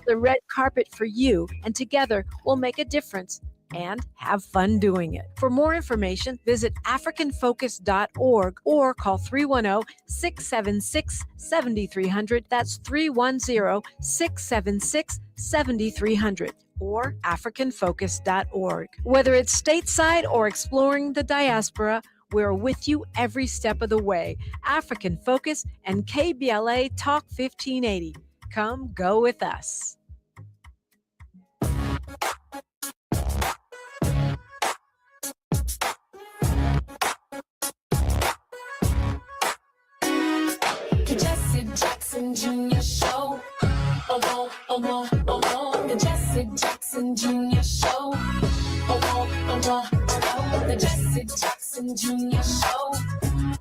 The red carpet for you, and together we'll make a difference and have fun doing it. For more information, visit africanfocus.org or call 310-676-7300. That's 310-676-7300 or africanfocus.org. Whether it's stateside or exploring the diaspora, we're with you every step of the way. African Focus and KBLA Talk 1580. Come go with us. The Jesse Jackson Jr. Show. Oh, oh, oh, oh, the Jesse Jackson Jr. Show. Oh, oh, oh, the Jesse Jackson Jr. Show.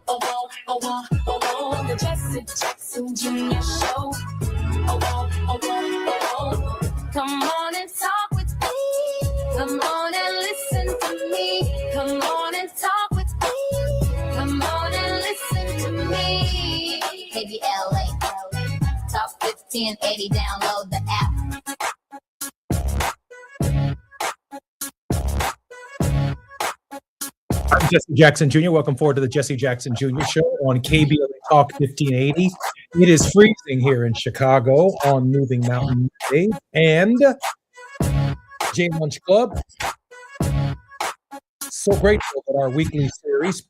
Oh, oh, oh, the Jesse Jackson Jr. Show. Oh. Come on and talk with me. Come on and listen to me. Come on and talk with me. Come on and listen to me. KBLA Talk 1580. Download the app. I'm Jesse Jackson Jr. Welcome forward to the Jesse Jackson Jr. Show on KBLA Talk 1580. It is freezing here in Chicago on Moving Mountain Monday and J Lunch Club. So grateful that our weekly series,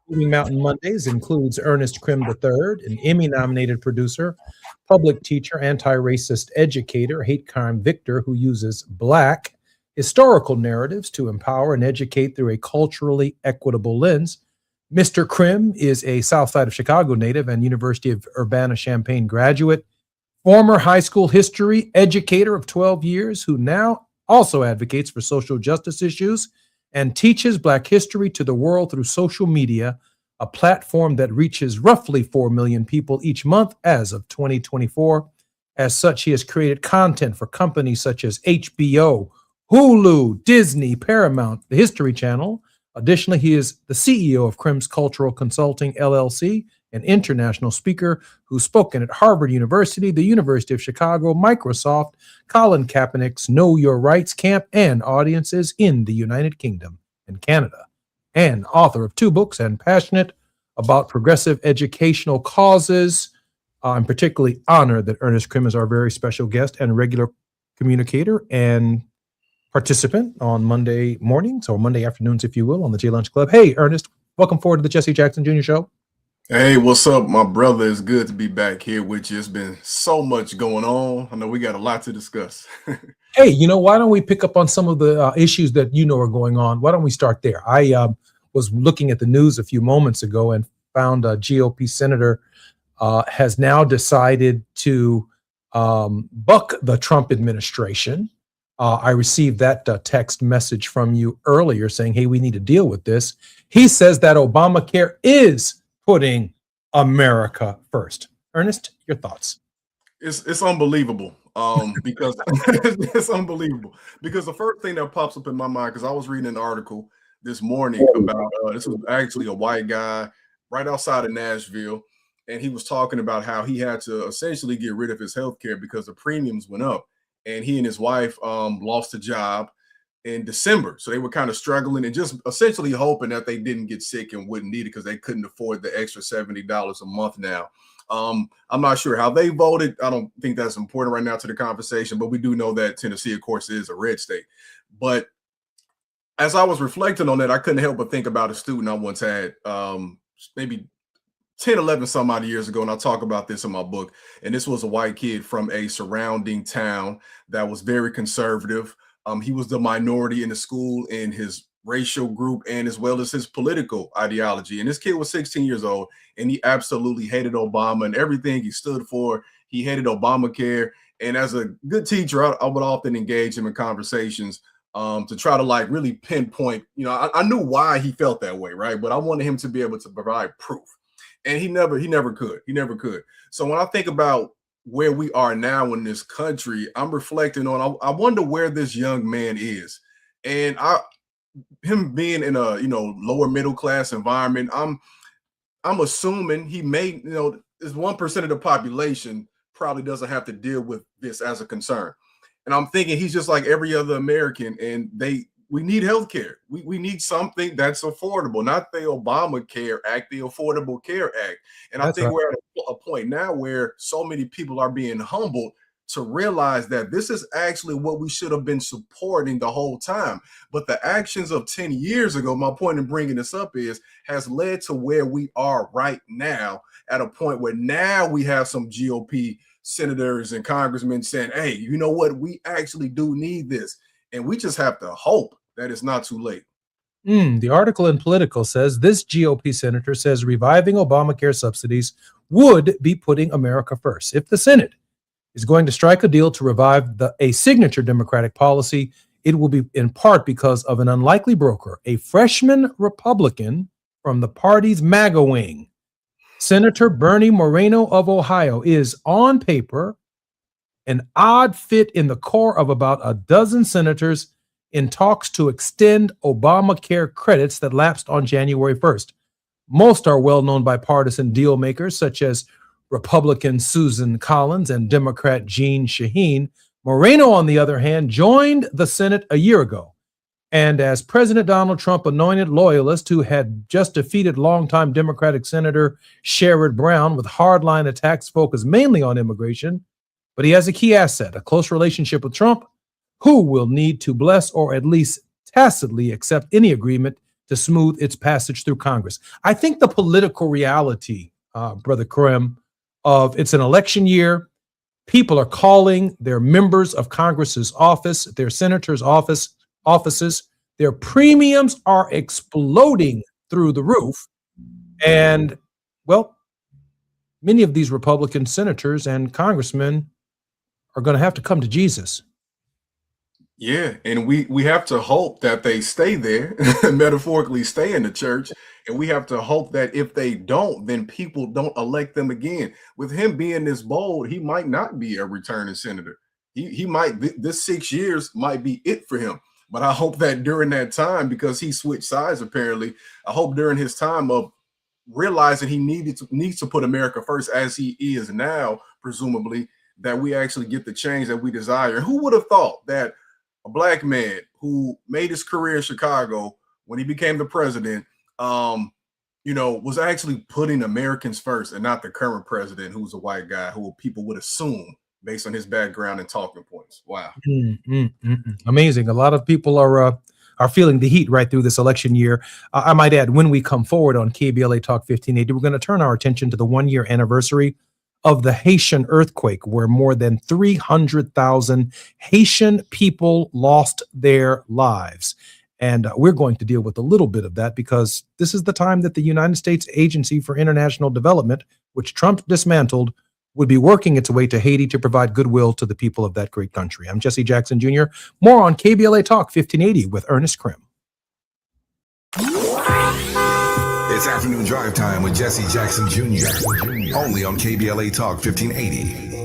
Moving Mountain Mondays, includes Ernest Krim III, an Emmy-nominated producer, public teacher, anti-racist educator, hate crime victor who uses Black historical narratives to empower and educate through a culturally equitable lens. Mr. Krim is a South Side of Chicago native and University of Urbana-Champaign graduate, former high school history educator of 12 years who now also advocates for social justice issues and teaches Black history to the world through social media, a platform that reaches roughly 4 million people each month as of 2024. As such, he has created content for companies such as HBO, Hulu, Disney, Paramount, the History Channel, Additionally, he is the CEO of Crims Cultural Consulting, LLC, an international speaker who's spoken at Harvard University, the University of Chicago, Microsoft, Colin Kaepernick's Know Your Rights Camp, and audiences in the United Kingdom and Canada, and author of 2 books and passionate about progressive educational causes. I'm particularly honored that Ernest Krim is our very special guest and regular communicator and participant on Monday mornings or Monday afternoons, if you will, on the J Lunch Club. Hey, Ernest, welcome forward to the Jesse Jackson Jr. Show. Hey, what's up, my brother? It's good to be back here with you. It's been so much going on. I know we got a lot to discuss. Hey, why don't we pick up on some of the issues that are going on? Why don't we start there? I was looking at the news a few moments ago and found a GOP senator has now decided to buck the Trump administration. I received that text message from you earlier saying, hey, we need to deal with this. He says that Obamacare is putting America first. Ernest, your thoughts? It's unbelievable because it's unbelievable because the first thing that pops up in my mind, because I was reading an article this morning about this was actually a white guy right outside of Nashville, and he was talking about how he had to essentially get rid of his health care because the premiums went up, and he and his wife lost a job in December. So they were kind of struggling and just essentially hoping that they didn't get sick and wouldn't need it because they couldn't afford the extra $70 a month now. I'm not sure how they voted. I don't think that's important right now to the conversation, but we do know that Tennessee, of course, is a red state. But as I was reflecting on that, I couldn't help but think about a student I once had maybe 10, 11 some odd years ago, and I talk about this in my book. And this was a white kid from a surrounding town that was very conservative. He was the minority in the school in his racial group and as well as his political ideology. And this kid was 16 years old, and he absolutely hated Obama and everything he stood for. He hated Obamacare. And as a good teacher, I would often engage him in conversations to try to really pinpoint, I knew why he felt that way, right? But I wanted him to be able to provide proof. And he never could. So when I think about where we are now in this country, I'm reflecting on, I wonder where this young man is. And him being in a, lower middle class environment, I'm assuming he may, is 1% of the population probably doesn't have to deal with this as a concern. And I'm thinking he's just like every other American, and we need health care. We need something that's affordable, not the Obamacare Act, the Affordable Care Act. And I think we're at a point now where so many people are being humbled to realize that this is actually what we should have been supporting the whole time. But the actions of 10 years ago, my point in bringing this up has led to where we are right now, at a point where now we have some GOP senators and congressmen saying, hey, you know what? We actually do need this. And we just have to hope that it's not too late. The article in Politico says this GOP senator says reviving Obamacare subsidies would be putting America first. If the Senate is going to strike a deal to revive a signature Democratic policy, it will be in part because of an unlikely broker, a freshman Republican from the party's MAGA wing. Senator Bernie Moreno of Ohio is on paper an odd fit in the core of about a dozen senators in talks to extend Obamacare credits that lapsed on January 1st. Most are well-known bipartisan deal makers, such as Republican Susan Collins and Democrat Jeanne Shaheen. Moreno, on the other hand, joined the Senate a year ago. And as President Donald Trump anointed loyalist who had just defeated longtime Democratic Senator Sherrod Brown with hardline attacks focused mainly on immigration, but he has a key asset, a close relationship with Trump, who will need to bless or at least tacitly accept any agreement to smooth its passage through Congress. I think the political reality, Brother Krim, of it's an election year, people are calling their members of Congress's office, their senators' offices, their premiums are exploding through the roof. And, well, many of these Republican senators and congressmen are going to have to come to Jesus. Yeah, and we have to hope that they stay there, metaphorically stay in the church, and we have to hope that if they don't, then people don't elect them again. With him being this bold, he might not be a returning senator. He might, this 6 years might be it for him. But I hope that during that time, because he switched sides apparently, I hope during his time of realizing he needs to put America first, as he is now, presumably, that we actually get the change that we desire. Who would have thought that a black man who made his career in Chicago, when he became the president, was actually putting Americans first and not the current president, who's a white guy who people would assume based on his background and talking points. Wow. Amazing. A lot of people are feeling the heat right through this election year. I might add, when we come forward on KBLA Talk 1580, we're going to turn our attention to the 1-year anniversary of the Haitian earthquake, where more than 300,000 Haitian people lost their lives. And we're going to deal with a little bit of that, because this is the time that the United States Agency for International Development, which Trump dismantled, would be working its way to Haiti to provide goodwill to the people of that great country. I'm Jesse Jackson Jr. More on KBLA Talk 1580 with Ernest Krim. It's afternoon drive time with Jesse Jackson Jr. Only on KBLA Talk 1580.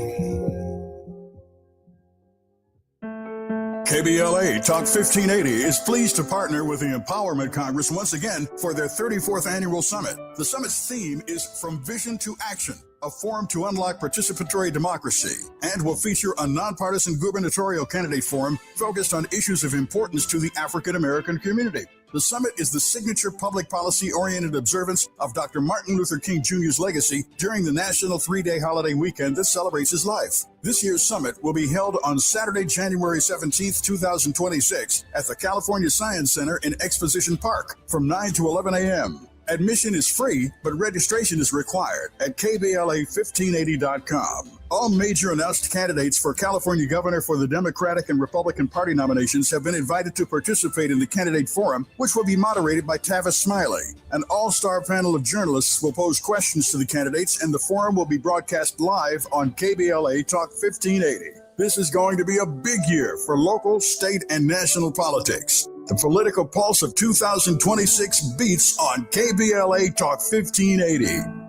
KBLA Talk 1580 is pleased to partner with the Empowerment Congress once again for their 34th annual summit. The summit's theme is From Vision to Action, a forum to unlock participatory democracy, and will feature a nonpartisan gubernatorial candidate forum focused on issues of importance to the African American community. The summit is the signature public policy-oriented observance of Dr. Martin Luther King Jr.'s legacy during the national 3-day holiday weekend that celebrates his life. This year's summit will be held on Saturday, January 17th, 2026 at the California Science Center in Exposition Park from 9 to 11 a.m. Admission is free, but registration is required at KBLA1580.com. All major announced candidates for California governor for the Democratic and Republican Party nominations have been invited to participate in the candidate forum, which will be moderated by Tavis Smiley. An all-star panel of journalists will pose questions to the candidates, and the forum will be broadcast live on KBLA Talk 1580. This is going to be a big year for local, state, and national politics. The political pulse of 2026 beats on KBLA Talk 1580.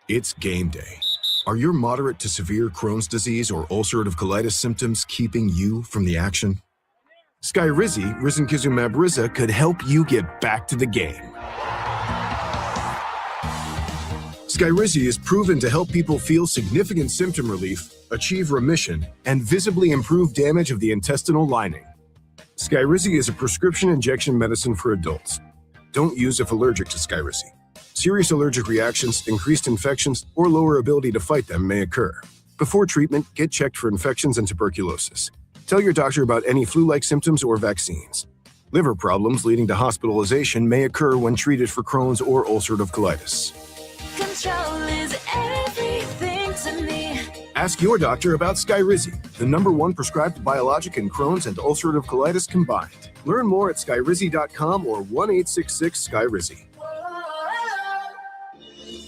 It's game day. Are your moderate to severe Crohn's disease or ulcerative colitis symptoms keeping you from the action? Skyrizi, risankizumab Riza, could help you get back to the game. Skyrizi is proven to help people feel significant symptom relief, achieve remission, and visibly improve damage of the intestinal lining. Skyrizi is a prescription injection medicine for adults. Don't use if allergic to Skyrizi. Serious allergic reactions, increased infections, or lower ability to fight them may occur. Before treatment, get checked for infections and tuberculosis. Tell your doctor about any flu-like symptoms or vaccines. Liver problems leading to hospitalization may occur when treated for Crohn's or ulcerative colitis. Control is everything to me. Ask your doctor about Skyrizi, the #1 prescribed biologic in Crohn's and ulcerative colitis combined. Learn more at skyrizi.com or 1-866-SKYRIZI.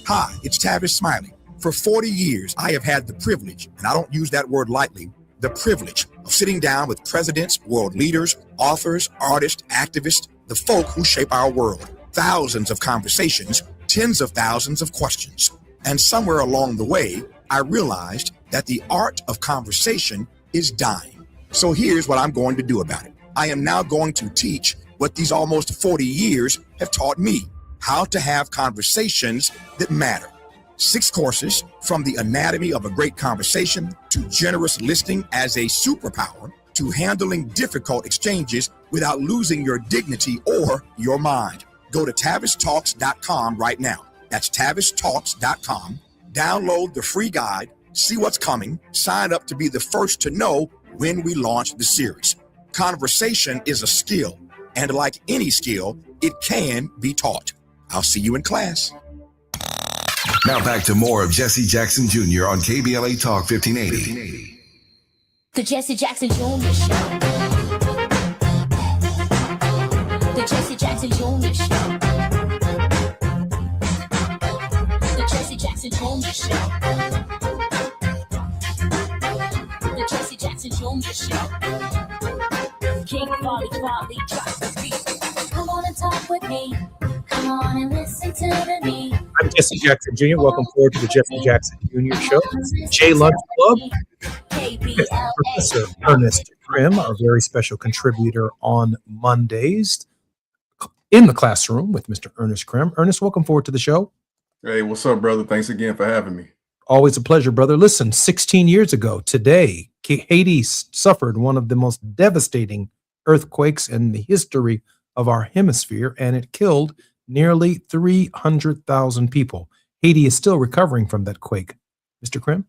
Hi, it's Tavis Smiley. For 40 years, I have had the privilege, and I don't use that word lightly, the privilege of sitting down with presidents, world leaders, authors, artists, activists, the folk who shape our world. Thousands of conversations, tens of thousands of questions. And somewhere along the way, I realized that the art of conversation is dying. So here's what I'm going to do about it. I am now going to teach what these almost 40 years have taught me: how to have conversations that matter. 6 courses, from the anatomy of a great conversation to generous listening as a superpower to handling difficult exchanges without losing your dignity or your mind. Go to TavisTalks.com right now. That's TavisTalks.com. Download the free guide, see what's coming, sign up to be the first to know when we launch the series. Conversation is a skill, and like any skill, it can be taught. I'll see you in class. Now back to more of Jesse Jackson Jr. on KBLA Talk 1580. The Jesse Jackson Jr. Show. The Jesse Jackson Jr. Show. The Jesse Jackson Jr. Show. The Jesse Jackson Jr. Show. King Folly drops the beat. Come on and talk with me. Come on and listen to me. I'm Jesse Jackson Jr. Welcome forward to the Jesse Jackson Jr. Show. J Lunch Club with Professor Ernest Krim, our very special contributor on Mondays in the classroom with Mr. Ernest Krim. Ernest, welcome forward to the show. Hey, what's up, brother? Thanks again for having me. Always a pleasure, brother. Listen, 16 years ago today, Haiti suffered one of the most devastating earthquakes in the history of our hemisphere, and it killed nearly 300,000 people. Haiti is still recovering from that quake. Mr. Krim?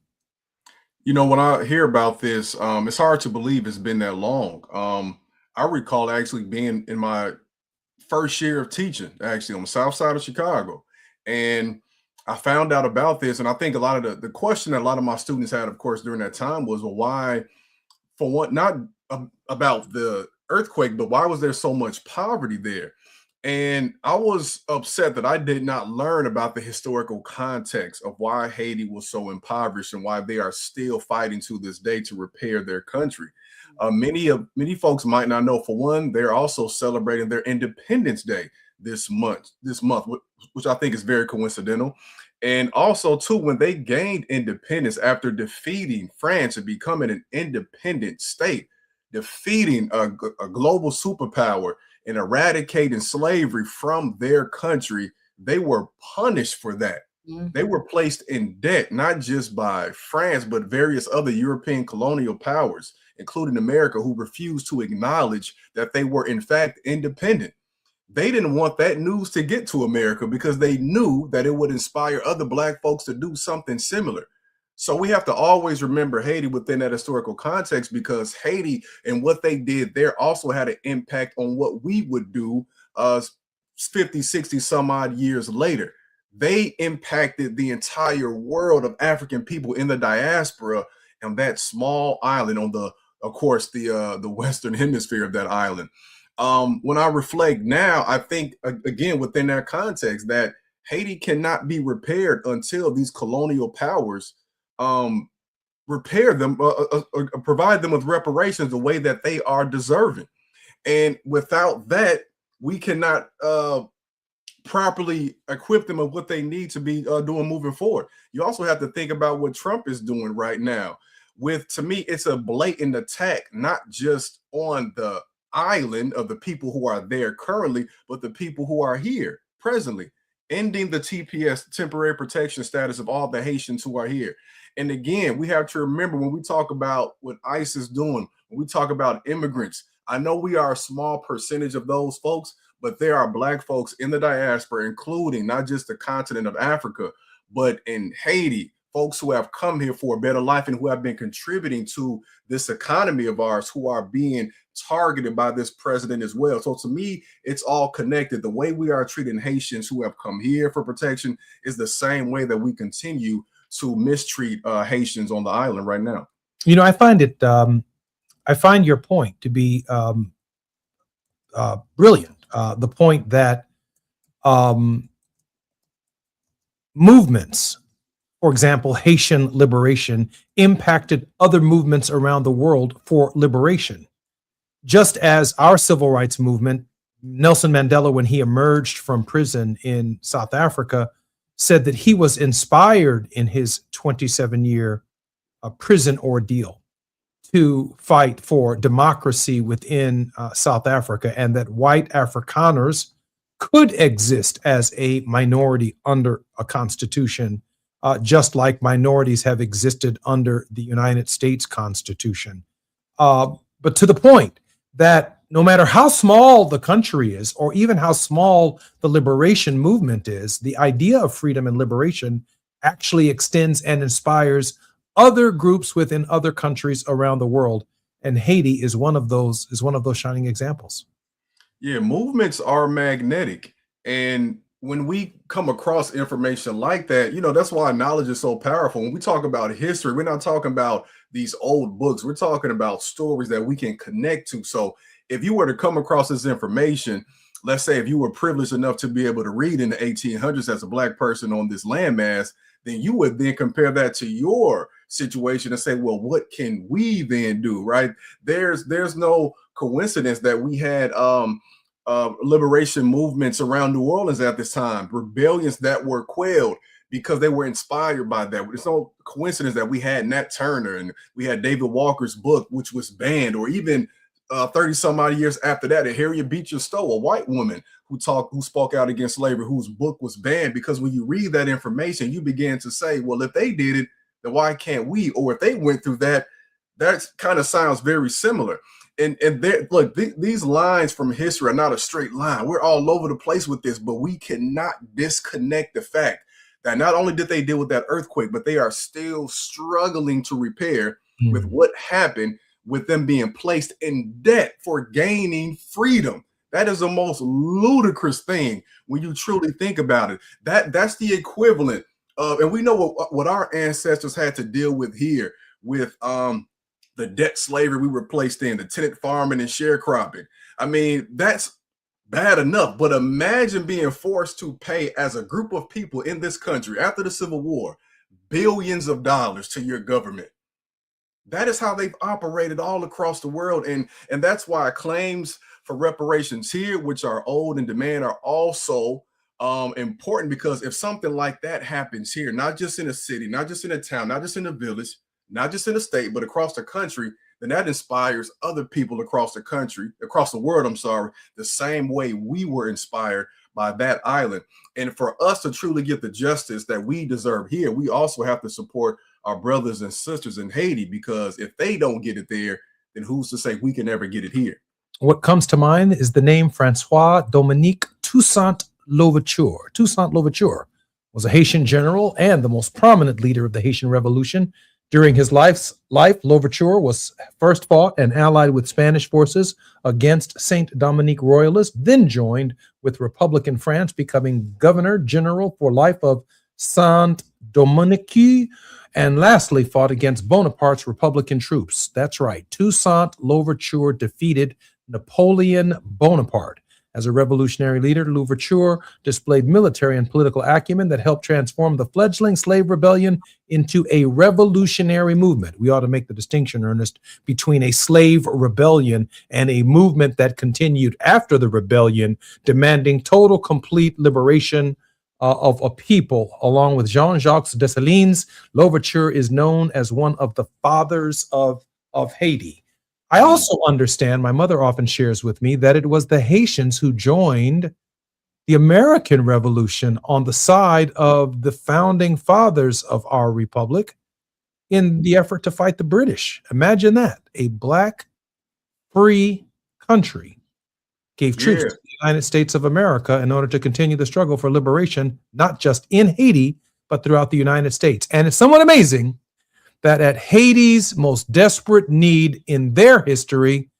You know, when I hear about this, it's hard to believe it's been that long. I recall actually being in my first year of teaching, actually on the south side of Chicago. And I found out about this. And I think a lot of the question that a lot of my students had, of course, during that time was, well, why, for what, not about the earthquake, but why was there so much poverty there? And I was upset that I did not learn about the historical context of why Haiti was so impoverished and why they are still fighting to this day to repair their country. Many folks might not know. For one, they're also celebrating their Independence Day this month, which I think is very coincidental. And also, too, when they gained independence after defeating France and becoming an independent state, defeating a global superpower and eradicating slavery from their country, they were punished for that. Mm-hmm. They were placed in debt, not just by France, but various other European colonial powers, including America, who refused to acknowledge that they were, in fact, independent. They didn't want that news to get to America because they knew that it would inspire other Black folks to do something similar. So we have to always remember Haiti within that historical context, because Haiti and what they did there also had an impact on what we would do 50, 60 some odd years later. They impacted the entire world of African people in the diaspora and that small island on the Western hemisphere of that island. When I reflect now, I think, again, within that context, that Haiti cannot be repaired until these colonial powers repair them, provide them with reparations the way that they are deserving. And without that, we cannot properly equip them of what they need to be doing moving forward. You also have to think about what Trump is doing right now. To me, it's a blatant attack, not just on the island of the people who are there currently, but the people who are here presently, ending the TPS, temporary protection status, of all the Haitians who are here. And again, we have to remember, when we talk about what ICE is doing, when we talk about immigrants, I know we are a small percentage of those folks, but there are Black folks in the diaspora, including not just the continent of Africa, but in Haiti, folks who have come here for a better life and who have been contributing to this economy of ours, who are being targeted by this president as well. So to me, it's all connected. The way we are treating Haitians who have come here for protection is the same way that we continue to mistreat Haitians on the island right now. You know, I find your point to be brilliant. The point that movements, for example, Haitian liberation, impacted other movements around the world for liberation. Just as our civil rights movement, Nelson Mandela, when he emerged from prison in South Africa, said that he was inspired in his 27-year prison ordeal to fight for democracy within South Africa, and that white Afrikaners could exist as a minority under a constitution, just like minorities have existed under the United States Constitution. But to the point that no matter how small the country is, or even how small the liberation movement is, the idea of freedom and liberation actually extends and inspires other groups within other countries around the world. And Haiti is one of those shining examples. Yeah, movements are magnetic. And when we come across information like that, you know, that's why knowledge is so powerful. When we talk about history, we're not talking about these old books. We're talking about stories that we can connect to. So if you were to come across this information, let's say if you were privileged enough to be able to read in the 1800s as a Black person on this landmass, then you would then compare that to your situation and say, well, what can we then do, right? There's no coincidence that we had liberation movements around New Orleans at this time, rebellions that were quelled because they were inspired by that. It's no coincidence that we had Nat Turner and we had David Walker's book, which was banned, or even 30 some odd years after that, Harriet Beecher Stowe, a white woman who spoke out against slavery, whose book was banned. Because when you read that information, you begin to say, well, if they did it, then why can't we? Or if they went through that, that kind of sounds very similar. And look, these lines from history are not a straight line. We're all over the place with this, but we cannot disconnect the fact that not only did they deal with that earthquake, but they are still struggling to repair with what happened with them being placed in debt for gaining freedom. That is the most ludicrous thing when you truly think about it. That's the equivalent of, and we know what our ancestors had to deal with here with the debt slavery we were placed in, the tenant farming and sharecropping. I mean, that's bad enough, but imagine being forced to pay as a group of people in this country after the Civil War, billions of dollars to your government. That is how they've operated all across the world. And that's why claims for reparations here, which are old and demand, are also important, because if something like that happens here, not just in a city, not just in a town, not just in a village, not just in a state, but across the country, then that inspires other people across the country, across the world, the same way we were inspired by that island. And for us to truly get the justice that we deserve here, we also have to support our brothers and sisters in Haiti, because if they don't get it there, then who's to say we can never get it here? What comes to mind is the name Francois Dominique Toussaint Louverture. Toussaint Louverture was a Haitian general and the most prominent leader of the Haitian Revolution. During his life, Louverture was first fought and allied with Spanish forces against Saint-Dominique royalists, then joined with Republican France, becoming governor general for life of Saint-Dominique, and lastly fought against Bonaparte's Republican troops. That's right, Toussaint Louverture defeated Napoleon Bonaparte. As a revolutionary leader, Louverture displayed military and political acumen that helped transform the fledgling slave rebellion into a revolutionary movement. We ought to make the distinction, Ernest, between a slave rebellion and a movement that continued after the rebellion, demanding total, complete liberation of a people. Along with Jean-Jacques Dessalines, Louverture is known as one of the fathers of Haiti. I also understand, my mother often shares with me, that it was the Haitians who joined the American Revolution on the side of the founding fathers of our republic in the effort to fight the British. Imagine that. A black, free country gave troops to the United States of America in order to continue the struggle for liberation, not just in Haiti, but throughout the United States. And it's somewhat amazing that at Haiti's most desperate need in their history,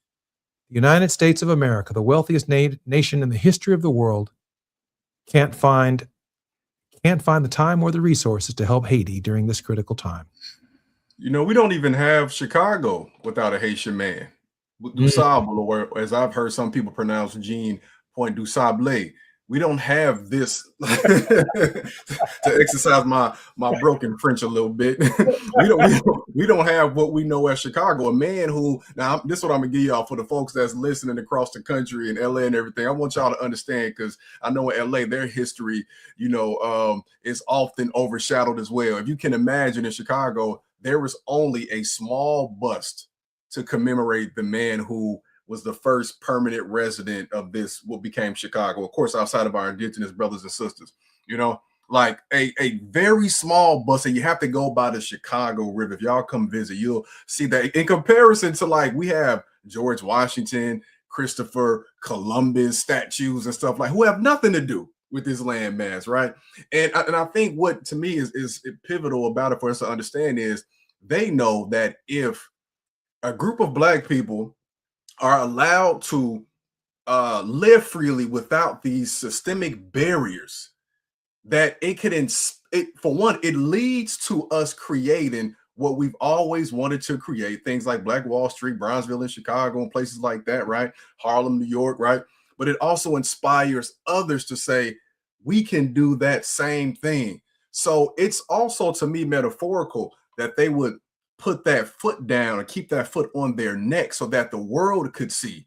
the United States of America, the wealthiest nation in the history of the world, can't find the time or the resources to help Haiti during this critical time. You know, we don't even have Chicago without a Haitian man. DuSable, or as I've heard some people pronounce Jean Point du Sablé. We don't have this to exercise my broken French a little bit. we don't have what we know as Chicago. A man who, now this is what I'm gonna give y'all for the folks that's listening across the country and LA and everything. I want y'all to understand, because I know in LA their history, is often overshadowed as well. If you can imagine, in Chicago, there was only a small bust to commemorate the man who was the first permanent resident of this, what became Chicago, of course, outside of our indigenous brothers and sisters, like a very small bus, and you have to go by the Chicago River. If y'all come visit, you'll see that in comparison to, like, we have George Washington, Christopher Columbus statues and stuff, like, who have nothing to do with this landmass, right? And I think what to me is pivotal about it for us to understand is they know that if a group of Black people are allowed to live freely without these systemic barriers, that for one, it leads to us creating what we've always wanted to create, things like Black Wall Street, Brownsville in Chicago, and places like that, right? Harlem, New York, right? But it also inspires others to say, we can do that same thing. So it's also, to me, metaphorical that they would put that foot down and keep that foot on their neck so that the world could see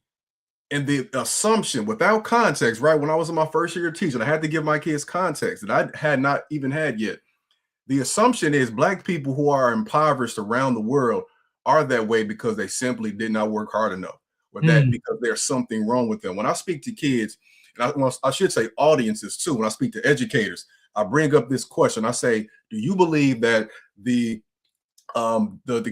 And the assumption without context, right? When I was in my first year of teaching, I had to give my kids context that I had not even had yet. The assumption is Black people who are impoverished around the world are that way because they simply did not work hard enough, or that because there's something wrong with them. When I speak to kids, and I should say audiences too, when I speak to educators, I bring up this question. I say, do you believe that the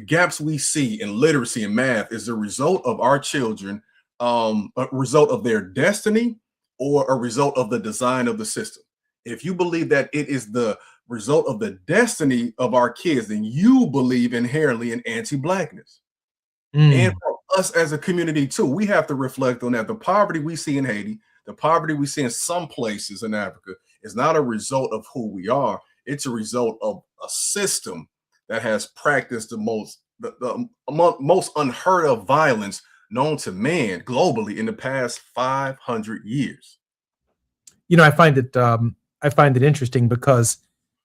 gaps we see in literacy and math is a result of our children, a result of their destiny, or a result of the design of the system? If you believe that it is the result of the destiny of our kids, then you believe inherently in anti-Blackness. And for us as a community too, we have to reflect on that. The poverty we see in Haiti, the poverty we see in some places in Africa is not a result of who we are. It's a result of a system that has practiced the most unheard of violence known to man globally in the past 500 years. You know, I find it interesting because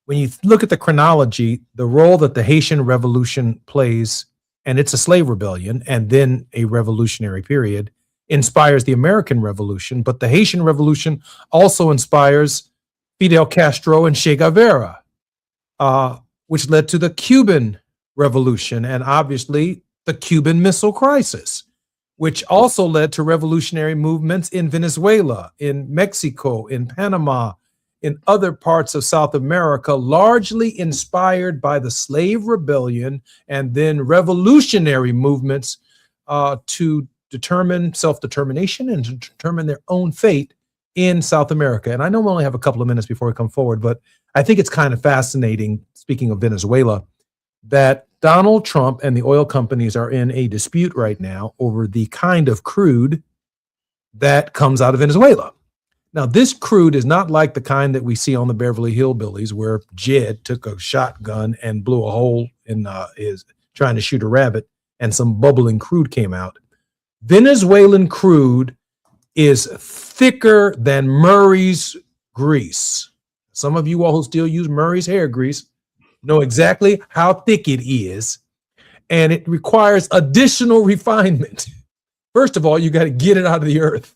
when you look at the chronology, the role that the Haitian Revolution plays, and it's a slave rebellion and then a revolutionary period, inspires the American Revolution, but the Haitian Revolution also inspires Fidel Castro and Che Guevara, which led to the Cuban Revolution and obviously the Cuban Missile Crisis, which also led to revolutionary movements in Venezuela, in Mexico, in Panama, in other parts of South America, largely inspired by the slave rebellion and then revolutionary movements to determine self-determination and to determine their own fate in South America. And I know we only have a couple of minutes before we come forward, but I think it's kind of fascinating, speaking of Venezuela, that Donald Trump and the oil companies are in a dispute right now over the kind of crude that comes out of Venezuela. Now, this crude is not like the kind that we see on the Beverly Hillbillies, where Jed took a shotgun and blew a hole in his trying to shoot a rabbit, and some bubbling crude came out. Venezuelan crude is thicker than Murray's grease. Some of you all who still use Murray's hair grease know exactly how thick it is, and it requires additional refinement. First of all, you got to get it out of the earth,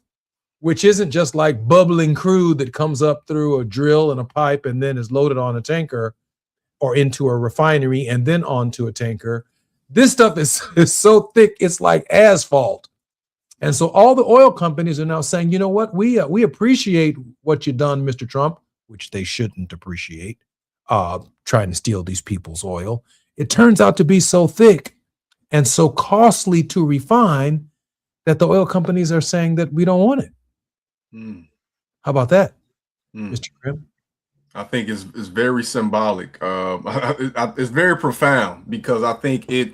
which isn't just like bubbling crude that comes up through a drill and a pipe and then is loaded on a tanker or into a refinery and then onto a tanker. This stuff is so thick, it's like asphalt. And so all the oil companies are now saying, you know what, we appreciate what you've done, Mr. Trump, which they shouldn't appreciate, trying to steal these people's oil. It turns out to be so thick and so costly to refine that the oil companies are saying that we don't want it. How about that, Mr. Krim? I think it's very symbolic. It's very profound because I think it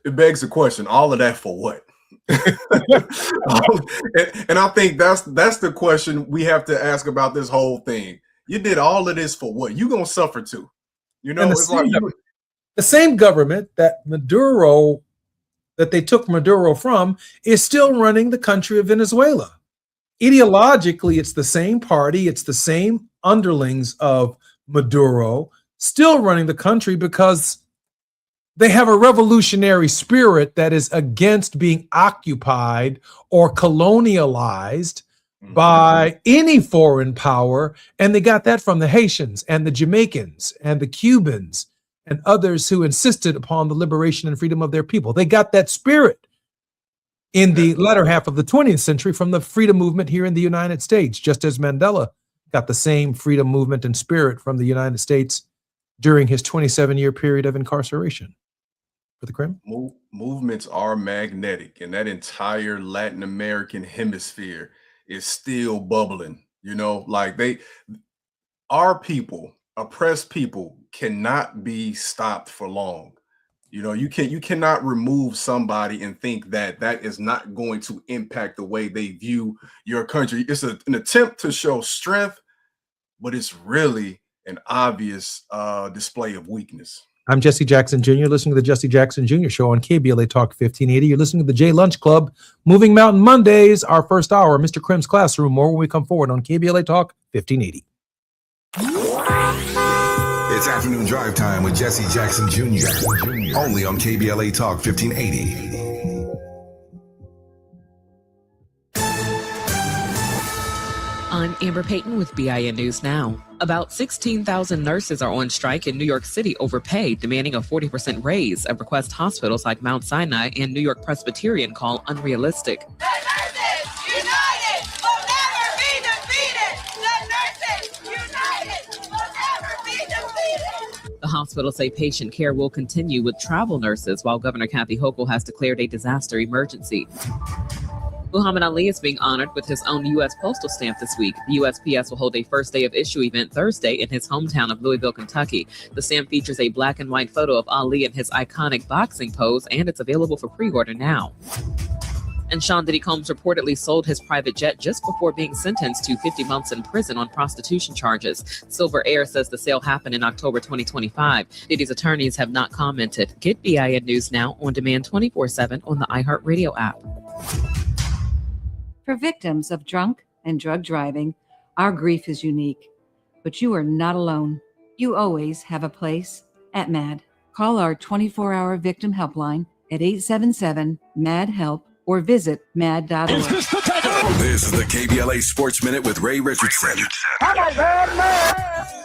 begs the question: all of that for what? and I think that's the question we have to ask about this whole thing. You did all of this for what? You gonna suffer too? You know, it's like the same government that they took Maduro from is still running the country of Venezuela. Ideologically, it's the same party, it's the same underlings of Maduro still running the country because they have a revolutionary spirit that is against being occupied or colonialized by any foreign power. And they got that from the Haitians and the Jamaicans and the Cubans and others who insisted upon the liberation and freedom of their people. They got that spirit in the latter half of the 20th century from the freedom movement here in the United States, just as Mandela got the same freedom movement and spirit from the United States during his 27-year period of incarceration. For the Krim? Movements are magnetic, and that entire Latin American hemisphere is still bubbling. You know, like our people, oppressed people, cannot be stopped for long. You know, you cannot remove somebody and think that is not going to impact the way they view your country. It's an attempt to show strength, but it's really an obvious display of weakness. I'm Jesse Jackson Jr., listening to the Jesse Jackson Jr. Show on KBLA Talk 1580. You're listening to the J Lunch Club, Moving Mountain Mondays, our first hour, Mr. Krim's Classroom. More when we come forward on KBLA Talk 1580. It's afternoon drive time with Jesse Jackson Jr. Only on KBLA Talk 1580. I'm Amber Payton with BIN News Now. About 16,000 nurses are on strike in New York City over pay, demanding a 40% raise, a request hospitals like Mount Sinai and New York Presbyterian call unrealistic. The nurses united will never be defeated. The nurses united will never be defeated. The hospitals say patient care will continue with travel nurses, while Governor Kathy Hochul has declared a disaster emergency. Muhammad Ali is being honored with his own U.S. postal stamp this week. The USPS will hold a first day of issue event Thursday in his hometown of Louisville, Kentucky. The stamp features a black and white photo of Ali in his iconic boxing pose, and it's available for pre-order now. And Sean Diddy Combs reportedly sold his private jet just before being sentenced to 50 months in prison on prostitution charges. Silver Air says the sale happened in October 2025. Diddy's attorneys have not commented. Get BIN News Now on demand 24/7 on the iHeartRadio app. For victims of drunk and drug driving, our grief is unique. But you are not alone. You always have a place at MAD. Call our 24-hour victim helpline at 877-MAD-HELP or visit mad.org. This is the KBLA Sports Minute with Ray Richardson.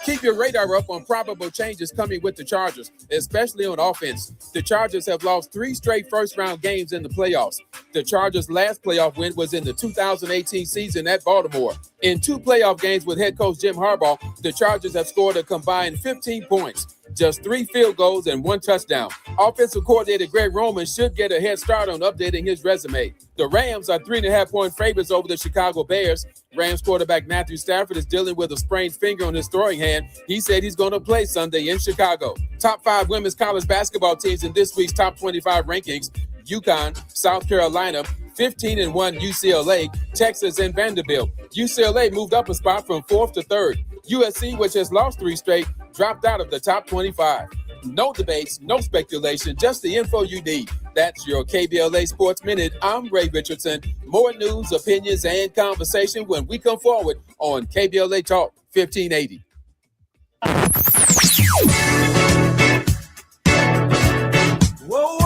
Keep your radar up on probable changes coming with the Chargers, especially on offense. The Chargers have lost 3 straight first-round games in the playoffs. The Chargers' last playoff win was in the 2018 season at Baltimore. In 2 playoff games with head coach Jim Harbaugh, the Chargers have scored a combined 15 points, just 3 field goals and 1 touchdown. Offensive coordinator Greg Roman should get a head start on updating his resume. The Rams are 3.5-point favorites over the Chicago Bears. Rams quarterback Matthew Stafford is dealing with a sprained finger on his throwing hand. He said he's going to play Sunday in Chicago. Top 5 women's college basketball teams in this week's top 25 rankings: UConn, South Carolina, 15-1 UCLA, Texas, and Vanderbilt. UCLA moved up a spot from 4th to 3rd. USC, which has lost 3 straight, dropped out of the top 25. No debates, no speculation, just the info you need. That's your KBLA Sports Minute. I'm Ray Richardson. More news, opinions, and conversation when we come forward on KBLA Talk 1580. Whoa,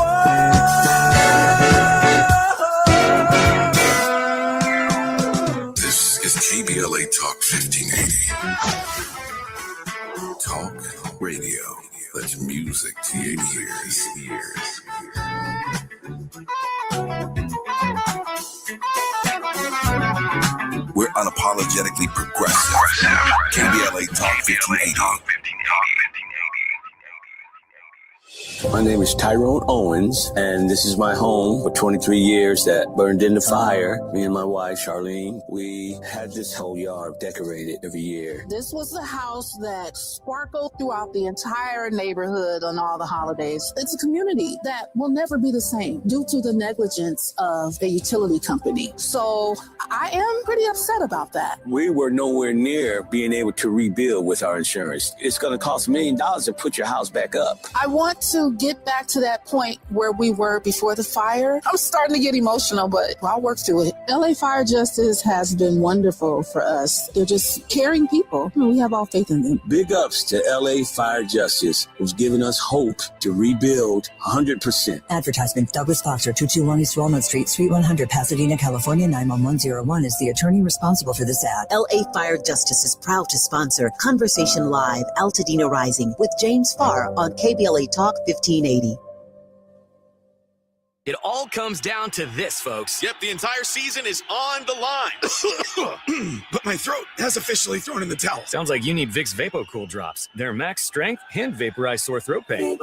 This is KBLA Talk 1580. Talk radio. That's music to your ears. We're unapologetically progressive. KBLA Talk 1580. My name is Tyrone Owens, and this is my home for 23 years that burned in the fire. Me and my wife, Charlene, we had this whole yard decorated every year. This was the house that sparkled throughout the entire neighborhood on all the holidays. It's a community that will never be the same due to the negligence of the utility company. So I am pretty upset about that. We were nowhere near being able to rebuild with our insurance. It's going to cost $1 million to put your house back up. I want to get back to that point where we were before the fire. I'm starting to get emotional, but I'll work through it. LA Fire Justice has been wonderful for us. They're just caring people. We have all faith in them. Big ups to LA Fire Justice, who's given us hope to rebuild 100%. Advertisement: Douglas Foster, 221 East Walnut Street, Suite 100, Pasadena, California, 91101 is the attorney responsible for this ad. LA Fire Justice is proud to sponsor Conversation Live, Altadena Rising with James Farr on KBLA Talk 1580. It all comes down to this, folks. Yep, the entire season is on the line. But my throat has officially thrown in the towel. Sounds like you need Vicks VapoCool drops. They're max strength and vaporize sore throat pain.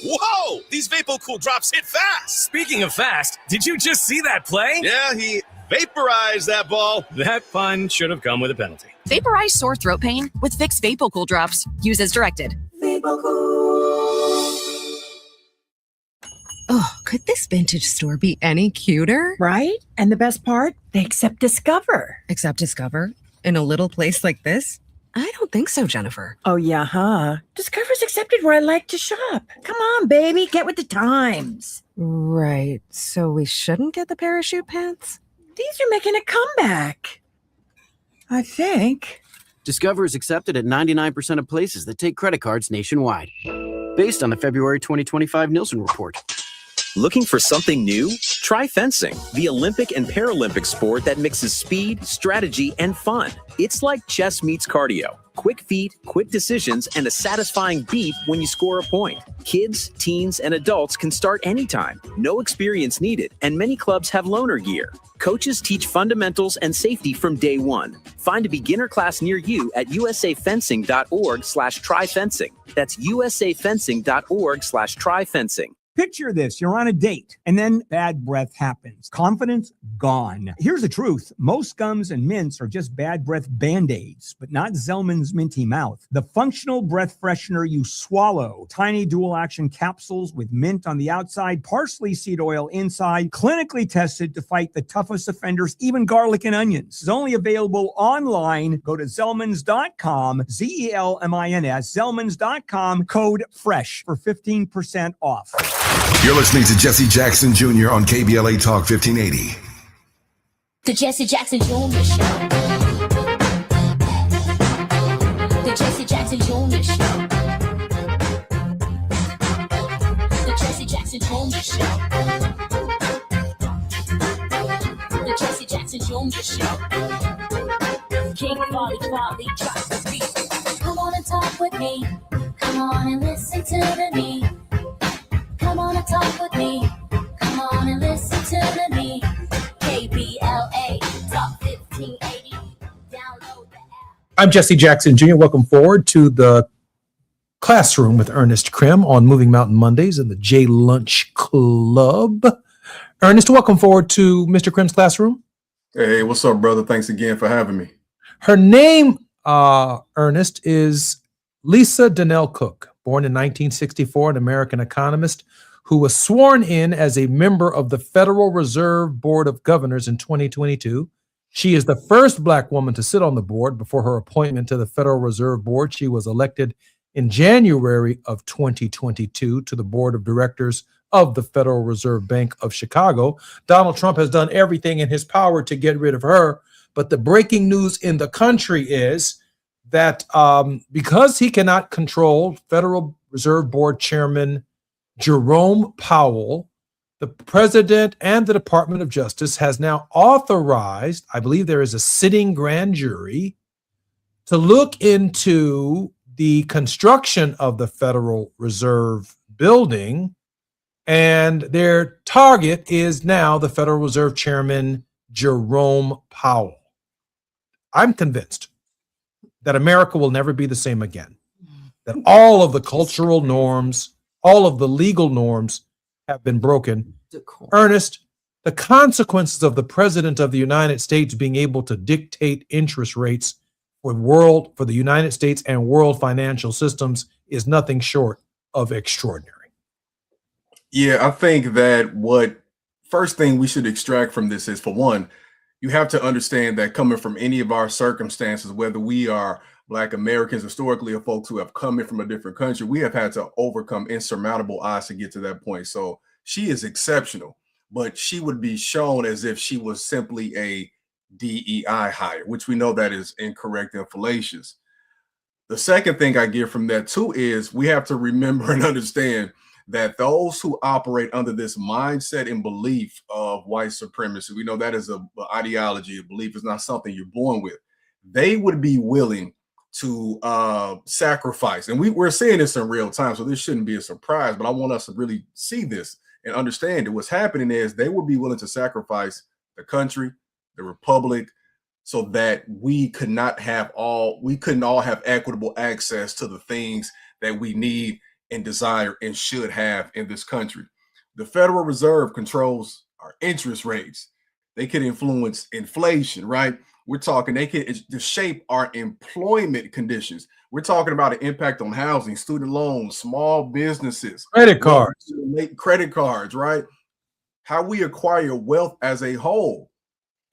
Whoa! These VapoCool drops hit fast. Speaking of fast, did you just see that play? Yeah, he vaporized that ball. That pun should have come with a penalty. Vaporize sore throat pain with Vicks VapoCool drops. Use as directed. Oh, could this vintage store be any cuter? Right? And the best part, they accept Discover. Accept Discover? In a little place like this? I don't think so, Jennifer. Oh, yeah, huh? Discover's accepted where I like to shop. Come on, baby, get with the times. Right. So we shouldn't get the parachute pants? These are making a comeback. I think. Discover is accepted at 99% of places that take credit cards nationwide. Based on the February 2025 Nielsen report. Looking for something new? Try fencing, the Olympic and Paralympic sport that mixes speed, strategy, and fun. It's like chess meets cardio. Quick feet, quick decisions, and a satisfying beat when you score a point. Kids, teens, and adults can start anytime. No experience needed, and many clubs have loaner gear. Coaches teach fundamentals and safety from day one. Find a beginner class near you at usafencing.org/tryfencing. That's usafencing.org/tryfencing. Picture this, you're on a date and then bad breath happens. Confidence gone. Here's the truth. Most gums and mints are just bad breath Band-Aids, but not Zellman's Minty Mouth. The functional breath freshener you swallow. Tiny dual action capsules with mint on the outside, parsley seed oil inside, clinically tested to fight the toughest offenders, even garlic and onions. It's only available online. Go to Zellmans.com, Zelmins, Zellmans.com, code FRESH for 15% off. You're listening to Jesse Jackson Jr. on KBLA Talk 1580. The Jesse Jackson Jr. Show. The Jesse Jackson Jr. Show. The Jesse Jackson Jr. Show. The Jesse Jackson Jr. Show. King Quality drops the beat. Come on and talk with me. Come on and listen to the me. Come on and talk with me. Come on and listen to the me. KBLA Talk 1580. Download the app. I'm Jesse Jackson Jr. Welcome forward to the classroom with Ernest Krim on Moving Mountain Mondays in the J Lunch Club. Ernest, welcome forward to Mr. Krim's classroom. Hey, what's up, brother? Thanks again for having me. Her name, Ernest, is Lisa Donnell Cook, born in 1964, an American economist who was sworn in as a member of the Federal Reserve Board of Governors in 2022. She is the first Black woman to sit on the board. Before her appointment to the Federal Reserve Board, she was elected in January of 2022 to the Board of Directors of the Federal Reserve Bank of Chicago. Donald Trump has done everything in his power to get rid of her, but the breaking news in the country is that because he cannot control Federal Reserve Board Chairman Jerome Powell, the president and the Department of Justice has now authorized, I believe there is a sitting grand jury, to look into the construction of the Federal Reserve building, and their target is now the Federal Reserve Chairman Jerome Powell. I'm convinced that America will never be the same again, that all of the cultural norms, all of the legal norms have been broken. Ernest, the consequences of the President of the United States being able to dictate interest rates for the United States and world financial systems is nothing short of extraordinary. Yeah, I think that first thing we should extract from this is, for one, you have to understand that coming from any of our circumstances, whether we are Black Americans historically or folks who have come in from a different country, we have had to overcome insurmountable odds to get to that point. So she is exceptional, but she would be shown as if she was simply a DEI hire, which we know that is incorrect and fallacious. The second thing I get from that too is we have to remember and understand that those who operate under this mindset and belief of white supremacy, we know that is an ideology, a belief is not something you're born with. They would be willing to sacrifice. And we're seeing this in real time, so this shouldn't be a surprise, but I want us to really see this and understand that what's happening is they would be willing to sacrifice the country, the republic, so that we couldn't all have equitable access to the things that we need and desire and should have in this country. The Federal Reserve controls our interest rates. They can influence inflation, right? We're talking they can shape our employment conditions. We're talking about an impact on housing, student loans, small businesses, credit cards, right? How we acquire wealth as a whole.